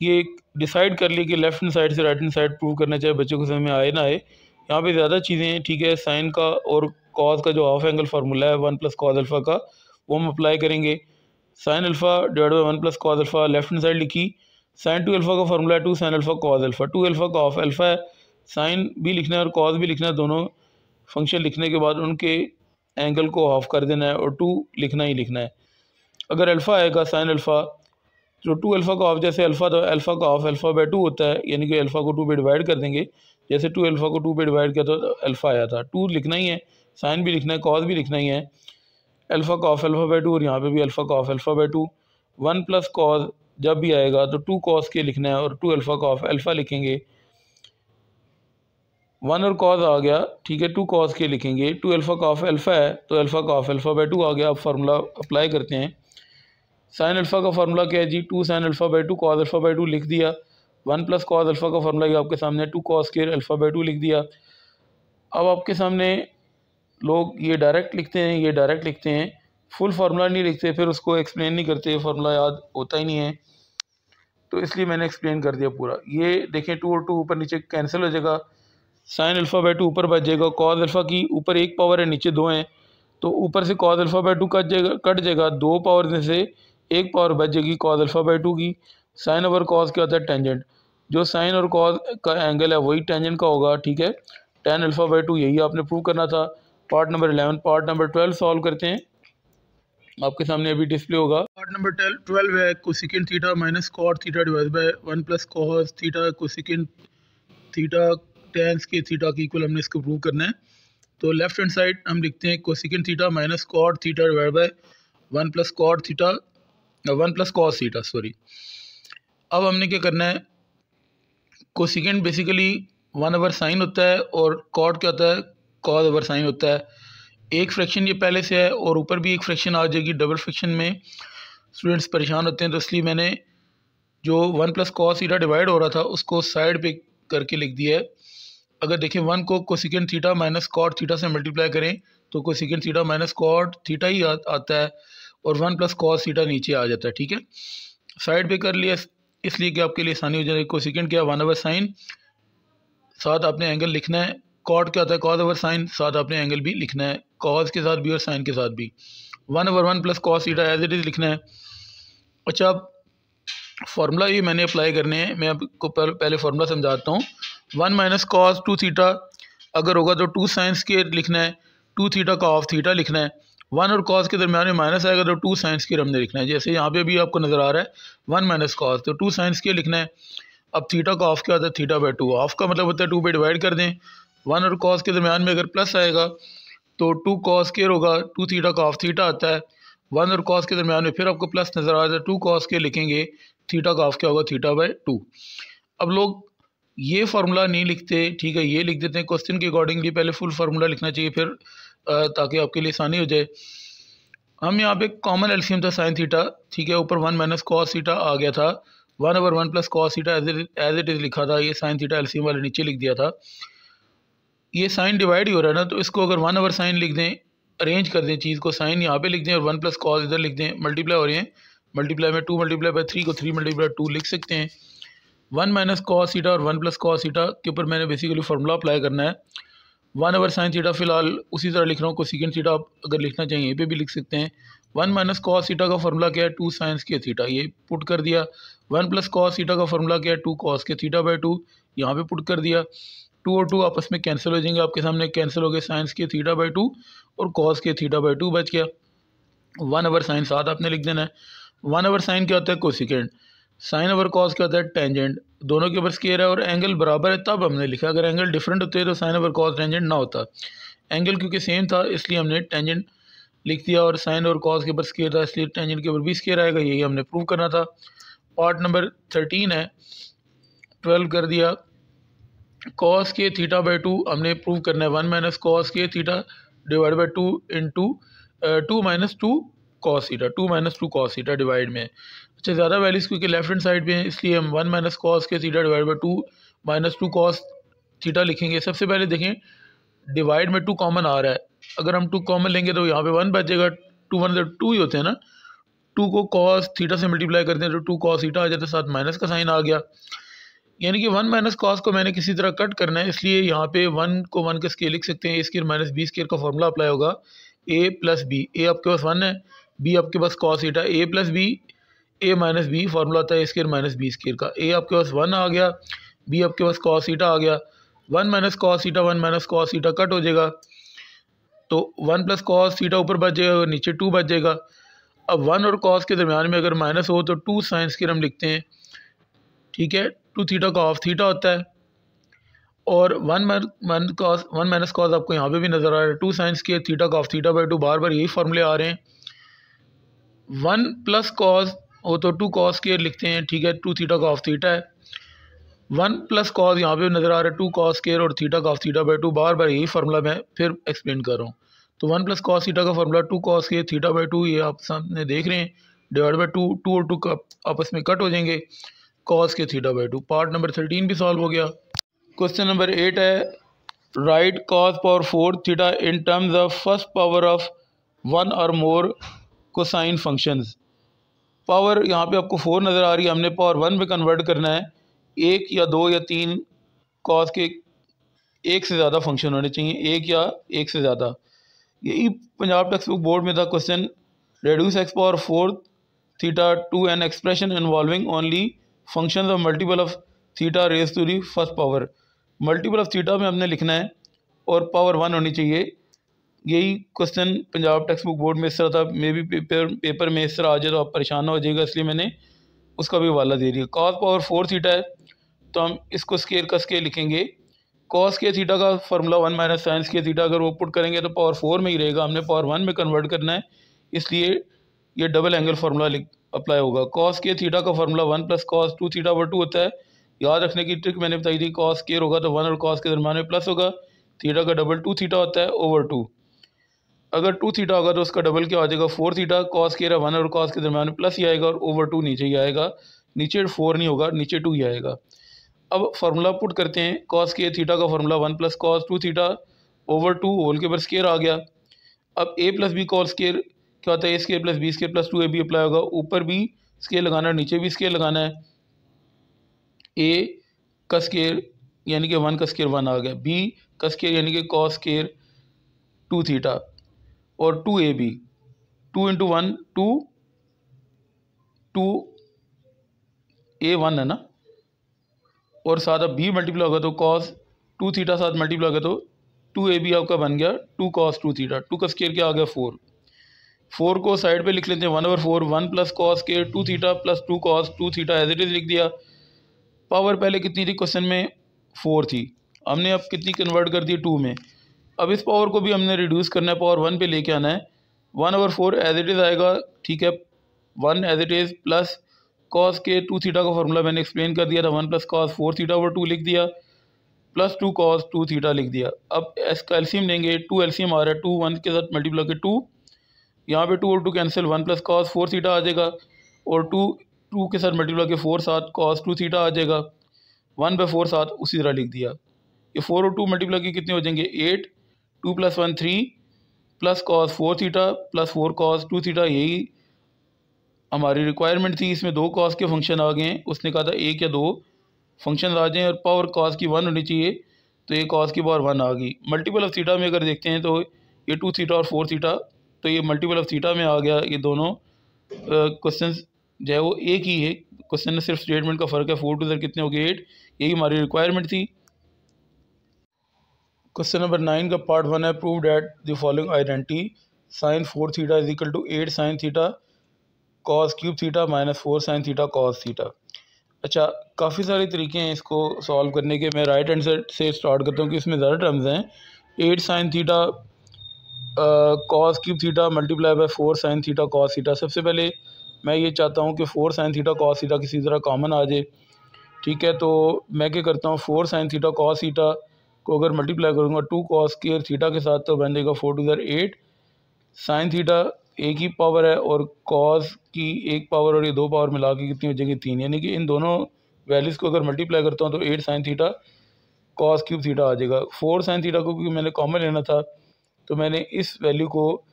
ये डिसाइड कर लिया कि लेफ्ट हैंड साइड से राइट हैंड साइड प्रूव करना चाहिए, बच्चों को समझ में आए ना आए। यहाँ पे ज़्यादा चीज़ें हैं, ठीक है। साइन का और कॉस का जो हाफ एंगल फार्मूला है 1 प्लस कॉस अल्फ़ा का, वो हम अप्लाई करेंगे। Sign alpha divide by 1 plus cos alpha left hand side लिखी, साइन 2 अल्फ़ा का फार्मूला है 2 sine alpha cos alpha, 2 alpha का हाफ अल्फ़ा है, साइन भी लिखना है और कॉस भी लिखना है, दोनों फंक्शन लिखने के बाद उनके एंगल को हाफ कर देना है और 2 लिखना ही लिखना है। अगर अल्फ़ा आएगा साइन अल्फ़ा तो 2 अल्फ़ा का ऑफ, जैसे अल्फ़ा तो अल्फ़ा का ऑफ अल्फ़ा बाय 2 होता है, यानी कि अल्फ़ा को 2 पे डिवाइड कर देंगे। जैसे 2 अल्फ़ा को 2 पे डिवाइड किया तो अल्फ़ा आया था। 2 लिखना ही है, साइन भी लिखना है, कॉस भी लिखना ही है। अल्फ़ा का ऑफ अल्फ़ा बाय 2 और यहाँ पे भी अल्फ़ा का of alpha bye 2। 1 plus cos जब भी आएगा तो 2 कॉस के लिखना है और 2 अल्फ़ा का ऑफ अल्फ़ा लिखेंगे। 1 और कॉस आ गया, ठीक है, 2 कॉस के लिखेंगे। 2 अल्फ़ा का ऑफ अल्फ़ा है तो अल्फ़ा का ऑफ अल्फ़ा बाय 2 आ गया। अब फार्मूला अप्लाई करते हैं। साइन अल्फ़ा का फार्मूला क्या है जी, 2 sine alpha bye 2 cos alpha bye 2 लिख दिया। 1 प्लस कॉस अल्फ़ा का फार्मूला ये आपके सामने 2 कॉस के अल्फ़ा बाय 2 लिख दिया। अब आपके सामने लोग ये डायरेक्ट लिखते हैं, ये डायरेक्ट लिखते हैं, फुल फार्मूला नहीं लिखते, फिर उसको एक्सप्लेन नहीं करते, फार्मूला याद होता ही नहीं है, तो इसलिए मैंने एक्सप्लेन कर दिया पूरा। ये देखें 2 और 2 ऊपर नीचे कैंसिल हो जाएगा। साइन अल्फ़ा बाय 2 ऊपर बच जाएगा, कॉस अल्फ़ा की ऊपर 1 पावर है, नीचे 2 हैं, तो ऊपर से कॉस अल्फ़ा बाय 2 कट जाएगा। 2 पावर में से 1 पावर बच जाएगी कॉस अल्फ़ा बाय 2 की। साइन ओवर कॉस क्या होता है, टेंजेंट। जो साइन और कॉस का एंगल है वही टेंजेंट का होगा, ठीक है। tan अल्फ़ा बाय 2 यही आपने प्रूव करना था। Part number 11। Part number 12 solve करते हैं, आपके सामने अभी डिस्प्ले होगा। पार्ट नंबर 12 है cosecant theta minus cot theta divide by 1 plus cos theta cosecant theta tan के थीटा की इक्वल हमने इसको प्रूव करना है। तो लेफ्ट हैंड साइड हम लिखते हैं cosecant theta minus cot theta divide by 1 plus cot theta 1 plus cos theta, sorry. अब हमने क्या करना है, कोसिकेंट बेसिकली 1 ओवर साइन होता है और कॉट क्या होता है, कॉस ओवर साइन होता है। एक फ्रैक्शन ये पहले से है और ऊपर भी एक फ्रैक्शन आ जाएगी। डबल फ्रैक्शन में स्टूडेंट्स परेशान होते हैं, तो इसलिए मैंने जो 1 प्लस कॉस थीटा डिवाइड हो रहा था उसको साइड पे करके लिख दिया है। अगर देखें 1 को cosecant theta minus cot theta से मल्टीप्लाई करें तो cosecant theta minus cot theta ही आता है और 1 प्लस कॉस थीटा नीचे आ जाता है, ठीक है। साइड पे कर लिया इसलिए कि आपके लिए आसानी हो जाए। कोसिकेंट क्या, 1 ओवर साइन, साथ आपने एंगल लिखना है। कॉट क्या होता है, कॉस ओवर साइन, साथ आपने एंगल भी लिखना है, कॉस के साथ भी और साइन के साथ भी। 1 over 1 plus cos theta as it is लिखना है। अच्छा, अब फार्मूला ये मैंने अप्लाई करने हैं, मैं आपको पहले फार्मूला समझाता हूँ। 1 माइनस कॉस 2 थीटा अगर होगा तो 2 साइन स्क्वायर लिखना है, 2 थीटा का ऑफ थीटा लिखना है। 1 और कॉस के दरमियान में माइनस आएगा तो 2 साइन स्क्वायर हमने लिखना है। जैसे यहाँ पे भी आपको नज़र आ रहा है 1 माइनस कॉस, तो 2 साइन स्क्वायर लिखना है। अब थीटा का ऑफ क्या होता है, थीटा बाय 2। ऑफ का मतलब होता है 2 पे डिवाइड कर दें। 1 और कॉस के दरमियान में अगर प्लस आएगा तो 2 कॉस स्क्वायर होगा, 2 थीटा का ऑफ थीटा आता है। 1 और कॉस के दरमियान में फिर आपको प्लस नज़र आ रहा है, 2 कॉस के लिखेंगे, थीटा का ऑफ क्या होगा, थीटा बाय 2। अब लोग ये फार्मूला नहीं लिखते, ठीक है, ये लिख देते हैं। क्वेश्चन के अकॉर्डिंगली पहले फुल फार्मूला लिखना चाहिए, फिर ताकि आपके लिए आसानी हो जाए। हम यहाँ पे कॉमन एलसीएम था साइन थीटा, ठीक है, ऊपर 1 माइनस कॉस थीटा आ गया था। 1 over 1 plus cos theta as it is लिखा था, ये साइन थीटा एलसीएम वाले नीचे लिख दिया था। ये साइन डिवाइड ही हो रहा है ना, तो इसको अगर 1 ओवर साइन लिख दें, अरेंज कर दें चीज़ को, साइन यहाँ पे लिख दें और 1 प्लस कॉस इधर लिख दें। मल्टीप्लाई हो रहे हैं, मल्टीप्लाई में 2 मल्टीप्लाई बाय 3 को 3 मल्टीप्लाई 2 लिख सकते हैं। 1 माइनस कॉस थीटा और 1 प्लस कॉस थीटा के ऊपर मैंने बेसिकली फार्मूला अप्लाई करना है। 1 ओवर साइन थीटा फिलहाल उसी तरह लिख रहा हूँ, कोसिकेंट थीटा आप अगर लिखना चाहिए यहीं पे भी लिख सकते हैं। 1 माइनस कॉस थीटा का फार्मूला क्या है, 2 साइंस के थीटा, ये पुट कर दिया। 1 प्लस कॉस थीटा का फार्मूला क्या है, 2 कॉस के थीटा बाय 2, यहाँ पे पुट कर दिया। 2 और 2 आपस में कैंसिल हो जाएंगे, आपके सामने कैंसिल हो गए, साइंस के थीटा बाय 2 और कॉस के थीटा बाय 2 बच गया। 1 ओवर साइन साथ आपने लिख देना है। 1 ओवर साइन क्या होता है, कोसिकेंट। साइन ओवर कॉस क्या होता है, टेंजेंट। दोनों के ऊपर स्क्वायर है और एंगल बराबर है तब हमने लिखा, अगर एंगल डिफरेंट होते तो साइन ओवर कॉस टेंजेंट ना होता। एंगल क्योंकि सेम था इसलिए हमने टेंजेंट लिख दिया, और साइन और कॉस के ऊपर स्क्वायर था इसलिए टेंजेंट के ऊपर भी स्क्वायर आएगा, यही हमने प्रूव करना था। पार्ट नंबर 13 है, 12 कर दिया। कॉस के थीटा बाय 2 हमने प्रूव करना है। 1 माइनस कॉस के theta divide bye 2 into 2 minus 2 cos theta, 2 minus 2 cos theta divide में। अच्छा, ज़्यादा वैल्यूज़ क्योंकि लेफ्ट हैंड साइड पे है इसलिए हम 1 माइनस कॉस के theta divide bye 2 minus 2 cos theta लिखेंगे। सबसे पहले देखें डिवाइड में 2 कॉमन आ रहा है, अगर हम 2 कॉमन लेंगे तो यहाँ पे 1 बचेगा। 2 1 2 ही होते हैं ना, 2 को कॉस थीटा से मल्टीप्लाई करते हैं तो 2 कॉस थीटा आ जाता है, साथ माइनस का साइन आ गया। यानी कि 1 माइनस कॉस को मैंने किसी तरह कट करना है, इसलिए यहाँ पे 1 को 1 के स्केयर लिख सकते हैं। ए स्केयर माइनस बी स्केयर का फॉर्मूला अप्लाई होगा, ए प्लस बी। ए आपके पास 1 है, बी आपके पास कॉस थीटा, ए प्लस बी, ए माइनस बी फॉर्मूला आता है A square minus B square का। ए आपके पास 1 आ गया, बी आपके पास कॉस थीटा आ गया। 1 minus cos theta 1 minus cos theta cut हो जाएगा, तो 1 प्लस कॉस थीटा ऊपर बच जाएगा और नीचे 2 बच जाएगा। अब 1 और कॉस के दरमियान में अगर माइनस हो तो 2 साइन स्क्वायर हम लिखते हैं, ठीक है। 2 थीटा का ऑफ थीटा होता है, और 1 माइनस कॉस आपको यहाँ पे भी नज़र आ रहा है। 2 साइन स्क्वायर थीटा का ऑफ थीटा बाई 2, बार बार यही फार्मूले आ रहे हैं। 1 प्लस कॉस हो तो 2 कॉस स्क्वायर लिखते हैं, ठीक है। 2 थीटा का ऑफ थीटा है। 1 प्लस कॉस यहाँ पे नज़र आ रहा है 2 कॉस स्क्वायर और थीटा का ऑफ थीटा बाई 2, बार बार यही फार्मूला मैं फिर एक्सप्लेन कर रहा हूँ। तो 1 प्लस कॉस थीटा का formula 2 cos square theta by 2, ये आप सामने देख रहे हैं, डिवाइड बाई 2, 2 और 2 का आपस में कट हो जाएंगे, कॉस के थीटा बाई 2। पार्ट नंबर 13 भी सॉल्व हो गया। क्वेश्चन नंबर 8 है, right cos power 4 theta in terms of first power of 1 और मोर कोसाइन फंक्शंस। पावर यहाँ पे आपको 4 नज़र आ रही है, हमने पावर 1 में कन्वर्ट करना है। 1 या 2 या 3 कॉस के एक से ज़्यादा फंक्शन होने चाहिए, एक या एक से ज़्यादा। यही पंजाब टेक्स्ट बुक बोर्ड में था question, reduce x power 4 theta to an expression involving only functions of multiple of theta raise to the first power. Multiple of theta में हमने लिखना है और पावर 1 होनी चाहिए। यही question Punjab text book board में इस तरह था, मे भी पेपर में इस तरह आ जाए तो आप परेशान हो जाएगा, इसलिए मैंने उसका भी हवाला दे दिया। कॉस पावर 4 थीटा है तो हम इसको स्केयर का स्केयर लिखेंगे। कॉस के थीटा का फार्मूला 1 माइनस साइंस के थीटा, अगर वो पुट करेंगे तो पावर 4 में ही रहेगा, हमने पावर 1 में कन्वर्ट करना है, इसलिए ये डबल एंगल फार्मूला अप्लाई होगा। कॉस के थीटा का formula 1 plus cos 2 theta over 2 होता है। याद रखने की ट्रिक मैंने बताई थी, कॉस स्केयर होगा तो 1 और कॉस के दरमियान में प्लस होगा, थीटा का डबल 2 थीटा होता है ओवर 2। अगर 2 थीटा होगा तो उसका डबल क्या आ जाएगा 4 थीटा। कॉस स्केयर 1 और कॉस के दरमियान में प्लस ही आएगा और ओवर 2 नीचे ही आएगा, नीचे 4 नहीं होगा, नीचे 2 ही आएगा। अब फार्मूला पुट करते हैं, कॉस के थीटा का formula 1 plus cos 2 theta over 2 whole के ऊपर स्केयर आ गया। अब A plus B cos square क्या होता है, A square plus B square plus 2ab apply होगा, ऊपर भी स्केयर लगाना है, नीचे भी स्केयर लगाना है। ए का स्केयर यानी कि 1 का स्केयर 1 आ गया, बी का स्केयर यानी कि कॉस स्केयर 2 थीटा और 2ab, 2 इंटू 1 2, 2a 1 है ना, और साथ अब बी मल्टीप्लाई होगा तो कॉस 2 थीटा साथ मल्टीप्लाई होगा तो 2ab आपका बन गया 2 कॉस 2 थीटा। 2 का स्केयर क्या आ गया 4। 4 को साइड पे लिख लेते हैं 1/4, 1 प्लस कॉस स्केयर 2 थीटा plus 2 cos 2 theta as it is लिख दिया। पावर पहले कितनी थी क्वेश्चन में 4 थी, हमने अब कितनी कन्वर्ट कर दी 2 में। अब इस पावर को भी हमने रिड्यूस करना है, पावर 1 पे लेके आना है। 1/4 एज इट इज़ आएगा, ठीक है, 1 as it is plus cos के 2 थीटा का फार्मूला मैंने एक्सप्लेन कर दिया था, 1 प्लस कॉस 4 थीटा ओवर 2 लिख दिया, प्लस 2 कॉस 2 थीटा लिख दिया। अब इसका एलसीएम लेंगे, 2 एलसीएम आ रहा है, 2 1 के साथ मल्टीप्लाई के 2, यहाँ पे 2 और 2 कैंसिल, 1 प्लस कॉस 4 थीटा आ जाएगा, और 2 के साथ मल्टीप्लाई के 4 साथ कॉस 2 थीटा आ जाएगा, 1/4 साथ उसी तरह लिख दिया। ये 4 और 2 मल्टीप्लाई के कितने हो जाएंगे 8, 2 plus 1 3 plus cos 4 theta plus 4 cos 2 theta, यही हमारी रिक्वायरमेंट थी। इसमें 2 कॉस के फंक्शन आ गए हैं, उसने कहा था 1 या 2 फंक्शन आ जाएँ और पावर कॉस की 1 होनी चाहिए, तो ये कॉस की पावर 1 आ गई। मल्टीपल ऑफ थीटा में अगर देखते हैं तो ये 2 थीटा और 4 थीटा, तो ये मल्टीपल ऑफ थीटा में आ गया। ये दोनों क्वेश्चन जो है वो एक ही है, क्वेश्चन में सिर्फ स्टेटमेंट का फ़र्क है। 4 टू 2 कितने हो गए 8, यही हमारी रिक्वायरमेंट थी। क्वेश्चन नंबर 9 का पार्ट 1 है, prove that the following identity sine 4 theta is equal to 8 sine theta cos cube theta minus 4 sine theta cos theta. अच्छा, काफ़ी सारे तरीके हैं इसको सॉल्व करने के। मैं राइट हैंड से स्टार्ट करता हूँ कि इसमें ज़्यादा टर्म्स हैं। 8 sine theta cos cube theta multiply by 4 sine theta cos theta. सबसे पहले मैं ये चाहता हूँ कि 4 साइन थीटा कॉस थीटा किसी तरह कॉमन आ जाए, ठीक है। तो मैं क्या करता हूँ, 4 साइन थीटा कॉस थीटा को अगर मल्टीप्लाई करूँगा 2 कॉस स्क्वायर थीटा के साथ तो बन जाएगा 4 टू 8। साइन थीटा एक ही पावर है और कॉस की एक पावर और ये 2 पावर मिला के कितनी हो जाएगी 3, यानी कि इन दोनों वैल्यूज़ को अगर मल्टीप्लाई करता हूँ तो 8 sine theta cos cube theta आ जाएगा। 4 साइन थीटा को क्योंकि मैंने कॉमन लेना था तो मैंने इस वैल्यू को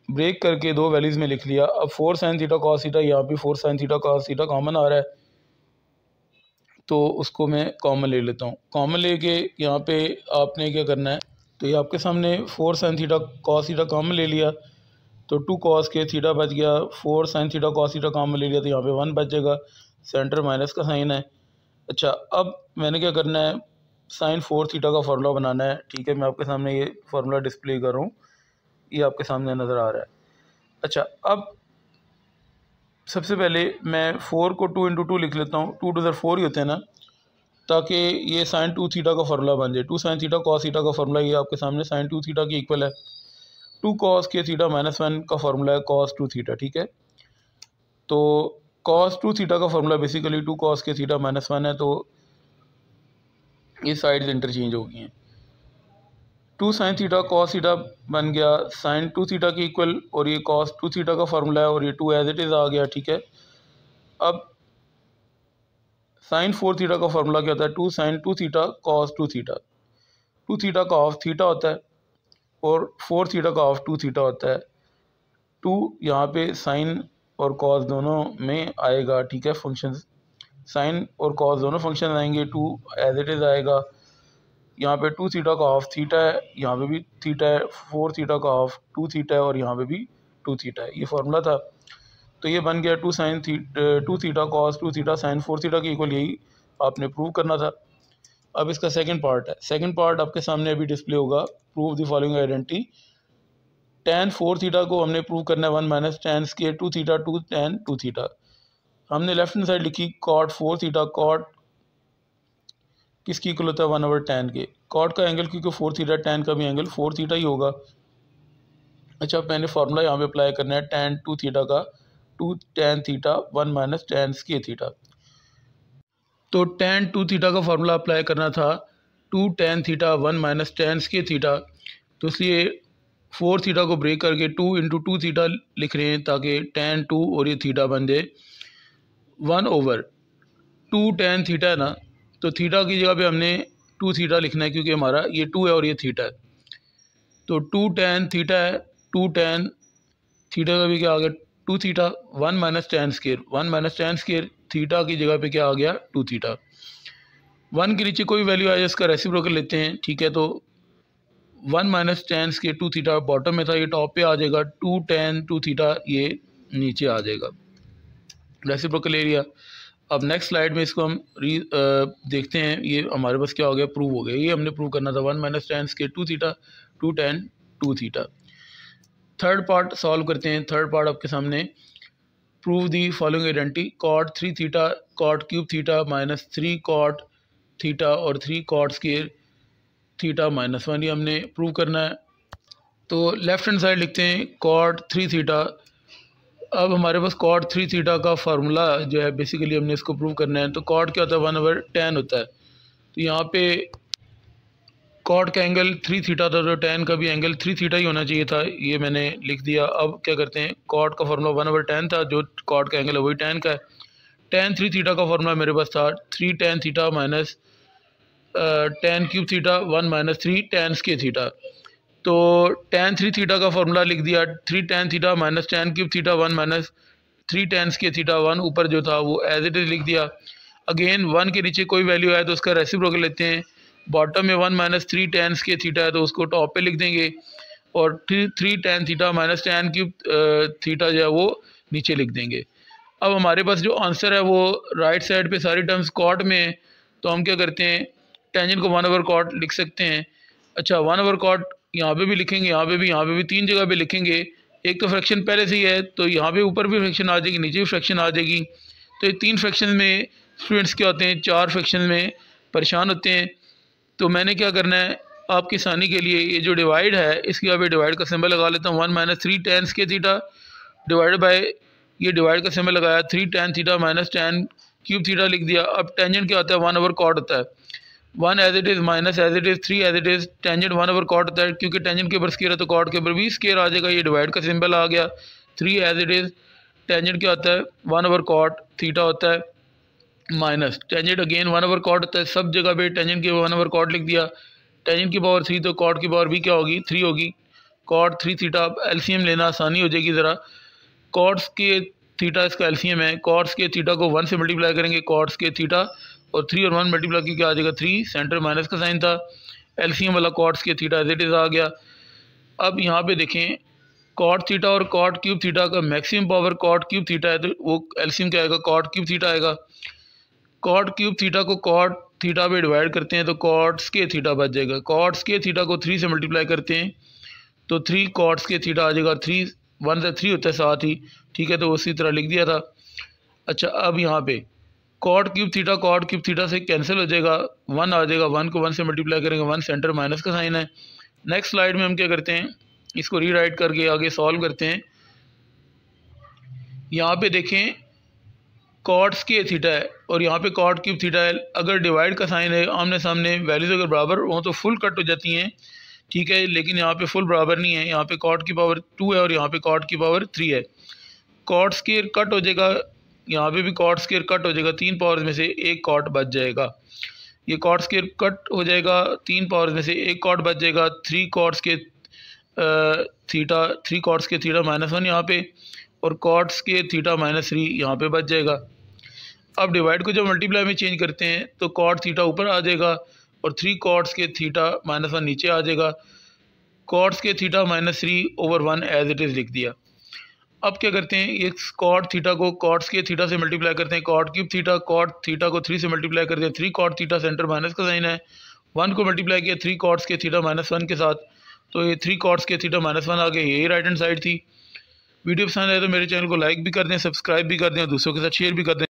ब्रेक करके 2 वैल्यूज़ में लिख लिया। अब 4 साइन थीटा कॉस थीटा, यहाँ पे 4 sine theta cos theta common आ रहा है तो उसको मैं कॉमन ले लेता हूँ। कॉमन लेके यहाँ पे आपने क्या करना है, तो ये आपके सामने 4 sine theta cos theta common ले लिया तो 2 कॉस के थीटा बच गया, 4 sine theta cos theta common ले लिया तो यहाँ पे 1 बच जाएगा, सेंटर माइनस का साइन है। अच्छा, अब मैंने क्या करना है, साइन 4 थीटा का फार्मूला बनाना है, ठीक है। मैं आपके सामने ये फार्मूला डिस्प्ले कर रहा हूँ, ये आपके सामने नज़र आ रहा है। अच्छा, अब सबसे पहले मैं 4 को 2 इंटू 2 लिख लेता हूँ, 2 टू 4 ही होते हैं ना, ताकि ये साइन 2 थीटा का फार्मूला बन जाए। 2 साइन थीटा कॉस थीटा का फार्मूला ये आपके सामने साइन 2 थीटा के इक्वल है। 2 कॉस के थीटा -1 का फार्मूला है कॉस 2 थीटा, ठीक है। तो कॉस 2 थीटा का फार्मूला बेसिकली 2 कॉस के थीटा -1 है, तो ये साइड्स इंटरचेंज हो गई हैं। 2 साइन थीटा कॉस थीटा बन गया साइन 2 थीटा के इक्वल, और ये कॉस 2 थीटा का फार्मूला है और ये 2 एज इट इज़ आ गया, ठीक है। अब साइन 4 थीटा का फार्मूला क्या होता है? 2 sine 2 theta cos 2 theta. 2 theta का हाफ थीटा होता है और 4 थीटा का हाफ 2 थीटा होता है। 2 यहाँ पे साइन और कॉस दोनों में आएगा, ठीक है। फंक्शन साइन और कॉस दोनों फंक्शन आएंगे, 2 एज इट इज़ आएगा। यहाँ पे 2 थीटा का हाफ थीटा है, यहाँ पे भी थीटा है। 4 थीटा का हाफ 2 थीटा है और यहाँ पे भी 2 थीटा है। ये फार्मूला था, तो ये बन गया 2 theta cos 2 theta sine 4 theta के इक्वल। यही आपने प्रूव करना था। अब इसका सेकंड पार्ट है। सेकंड पार्ट आपके सामने अभी डिस्प्ले होगा। Prove the following identity. tan 4 theta को हमने प्रूव करना है 1 minus tan square 2 theta 2 tan 2 theta. हमने लेफ्ट हैंड साइड लिखी cot 4 थीटा। cot किसकी इक्वल होता है 1/tan के। cot का एंगल क्योंकि 4 थीटा, tan का भी एंगल 4 थीटा ही होगा। अच्छा, मैंने फार्मूला यहाँ पे अप्लाई करना है tan 2 थीटा का 2 tan theta 1 minus tan square theta. तो tan 2 थीटा का फार्मूला अप्लाई करना था 2 tan theta 1 minus tan square theta. तो इसलिए 4 थीटा को ब्रेक करके 2 इंटू 2 थीटा लिख रहे हैं ताकि tan 2 और ये थीटा बन जाए 1/2 tan थीटा है ना, तो थीटा की जगह पे हमने 2 थीटा लिखना है क्योंकि हमारा ये 2 है और ये थीटा है। तो 2 tan थीटा है, 2 tan थीटा का भी क्या आ गया 2 theta 1 minus tan square 1 minus tan square theta की जगह पे क्या आ गया 2 थीटा। 1 के नीचे कोई वैल्यू आए इसका रेसिप्रोकल लेते हैं, ठीक है। तो 1 minus tan square 2 theta bottom में था, ये टॉप पे आ जाएगा 2 tan 2 थीटा ये नीचे आ जाएगा, रेसिप्रोकल एरिया। अब नेक्स्ट स्लाइड में इसको हम देखते हैं। ये हमारे पास क्या हो गया, प्रूव हो गया। ये हमने प्रूव करना था 1 minus tan square 2 theta 2 tan 2 theta. Third part solve करते हैं। थर्ड पार्ट आपके सामने। Prove the following identity. cot 3 theta cot cube theta minus 3 cot theta और 3 cot स्क्वायर थीटा -1, ये हमने प्रूव करना है। तो लेफ्ट हैंड साइड लिखते हैं cot 3 थीटा। अब हमारे पास cot 3 थीटा का फार्मूला जो है बेसिकली हमने इसको प्रूव करना है। तो cot क्या होता है 1/tan होता है। तो यहाँ पे cot का एंगल 3 थीटा था, तो tan का भी एंगल 3 थीटा ही होना चाहिए था, ये मैंने लिख दिया। अब क्या करते हैं, cot का फार्मूला 1/tan था, जो cot का एंगल है वही tan का है। tan 3 थीटा का फार्मूला मेरे पास था 3 tan theta minus tan cube theta 1 minus 3 tan square theta. तो tan 3 थीटा का फार्मूला लिख दिया 3 tan theta minus tan cube theta 1 minus 3 tan square theta. 1 ऊपर जो था वो एज इट इज़ लिख दिया। अगेन 1 के नीचे कोई वैल्यू आए तो उसका रेसिप्रोकल लेते हैं। बॉटम में 1 माइनस 3 tan स्क्वायर थीटा है तो उसको टॉप पे लिख देंगे, और 3 tan theta minus tan cube theta जो है वो नीचे लिख देंगे। अब हमारे पास जो आंसर है वो राइट साइड पे सारी टर्म्स cot में है, तो हम क्या करते हैं टेंजेंट को 1/cot लिख सकते हैं। अच्छा, 1/cot यहाँ पे भी लिखेंगे, यहाँ पे भी 3 जगह पे लिखेंगे। एक तो फ्रैक्शन पहले से ही है, तो यहाँ पे ऊपर भी फ्रैक्शन आ जाएगी, नीचे भी फ्रैक्शन आ जाएगी। तो ये 3 फ्रैक्शन में स्टूडेंट्स क्या होते हैं 4 फ्रैक्शन में परेशान होते हैं। तो मैंने क्या करना है आपकी आसानी के लिए, ये जो डिवाइड है इसकी यहाँ पे डिवाइड का सिंबल लगा लेता हूँ। 1 minus 3 tan square theta divide bye, ये डिवाइड का सिंबल लगाया 3 tan theta minus tan cube theta लिख दिया। अब टेंजेंट क्या होता है 1/cot होता है। 1 as it is minus as it is 3 as it is tangent 1/cot होता है, क्योंकि टेंजेंट के ऊपर स्क्वायर है तो cot के ऊपर भी स्क्वायर आ जाएगा। ये डिवाइड का सिंबल आ गया। 3 एज इट इज़ टेंजेंट क्या होता है 1/cot थीटा होता है, माइनस टेंजेंट अगेन 1/cot होता है। सब जगह पे टेंजेंट की 1/cot लिख दिया। टेंजेंट की पावर 3 तो cot की पावर भी क्या होगी 3 होगी। cot 3 थीटा, एलसीएम लेना आसानी हो जाएगी ज़रा। cot के थीटा इसका एलसीएम है। cot के थीटा को 1 से मल्टीप्लाई करेंगे, cot के थीटा और 3 और 1 मल्टीप्लाई की क्या आ जाएगा 3, सेंटर माइनस का साइन था। एलसीएम वाला cot के थीटा एज इट इज़ आ गया। अब यहाँ पे देखें cot थीटा और cot क्यूब थीटा का maximum power cot cube theta है, तो वो एलसीएम क्या आएगा cot क्यूब थीटा आएगा। cot क्यूब थीटा को cot थीटा पे डिवाइड करते हैं तो cot के थीटा बच जाएगा। cot के थीटा को 3 से मल्टीप्लाई करते हैं तो 3 cot के थीटा आ जाएगा। 3 1 से 3 होता है साथ ही, ठीक है। तो उसी तरह लिख दिया था। अच्छा, अब यहाँ पे कॉट क्यूब थीटा से कैंसिल हो जाएगा, 1 आ जाएगा, 1 को 1 से मल्टीप्लाई करेंगे, 1 सेंटर माइनस का साइन है। नेक्स्ट स्लाइड में हम क्या करते हैं, इसको रीराइट करके आगे सॉल्व करते हैं। यहाँ पे देखें कॉट स्क्वायर थीटा है और यहाँ पे कॉट क्यूब थीटा है। अगर डिवाइड का साइन है, आमने सामने वैल्यूज अगर बराबर हो तो फुल कट हो जाती हैं, ठीक है, लेकिन यहाँ पे फुल बराबर नहीं है। यहाँ पे कॉट की पावर 2 है और यहाँ पे कॉट की पावर 3 है। कॉट स्क्वायर कट हो जाएगा, यहाँ पे भी कॉट स्क्वायर कट हो जाएगा, 3 पावर्स में से एक कॉट बच जाएगा। ये कॉट स्क्वायर कट हो जाएगा, 3 पावर्स में से एक कॉट बच जाएगा। 3 कॉट्स के थीटा -1 यहाँ पे और कॉट्स के थीटा -3 यहाँ पे बच जाएगा। अब डिवाइड को जब मल्टीप्लाई में चेंज करते हैं तो कॉट थीटा ऊपर आ जाएगा और 3 कॉट्स के थीटा -1 नीचे आ जाएगा। कॉट्स के थीटा -3/1 एज इट इज़ लिख दिया। अब क्या करते हैं, ये कॉट थीटा को कॉट्स के थीटा से मल्टीप्लाई करते हैं, cot cube theta, cot theta को 3 से मल्टीप्लाई करते हैं, 3 कॉट थीटा सेंटर माइनस का साइन है, 1 को मल्टीप्लाई किया 3 कॉट्स के थीटा -1 के साथ, तो ये 3 कॉट्स के थीटा -1 आ गए। यही राइट हैंड साइड थी। वीडियो पसंद आए तो मेरे चैनल को लाइक भी कर दें, सब्सक्राइब भी कर दें और दूसरों के साथ शेयर भी कर दें।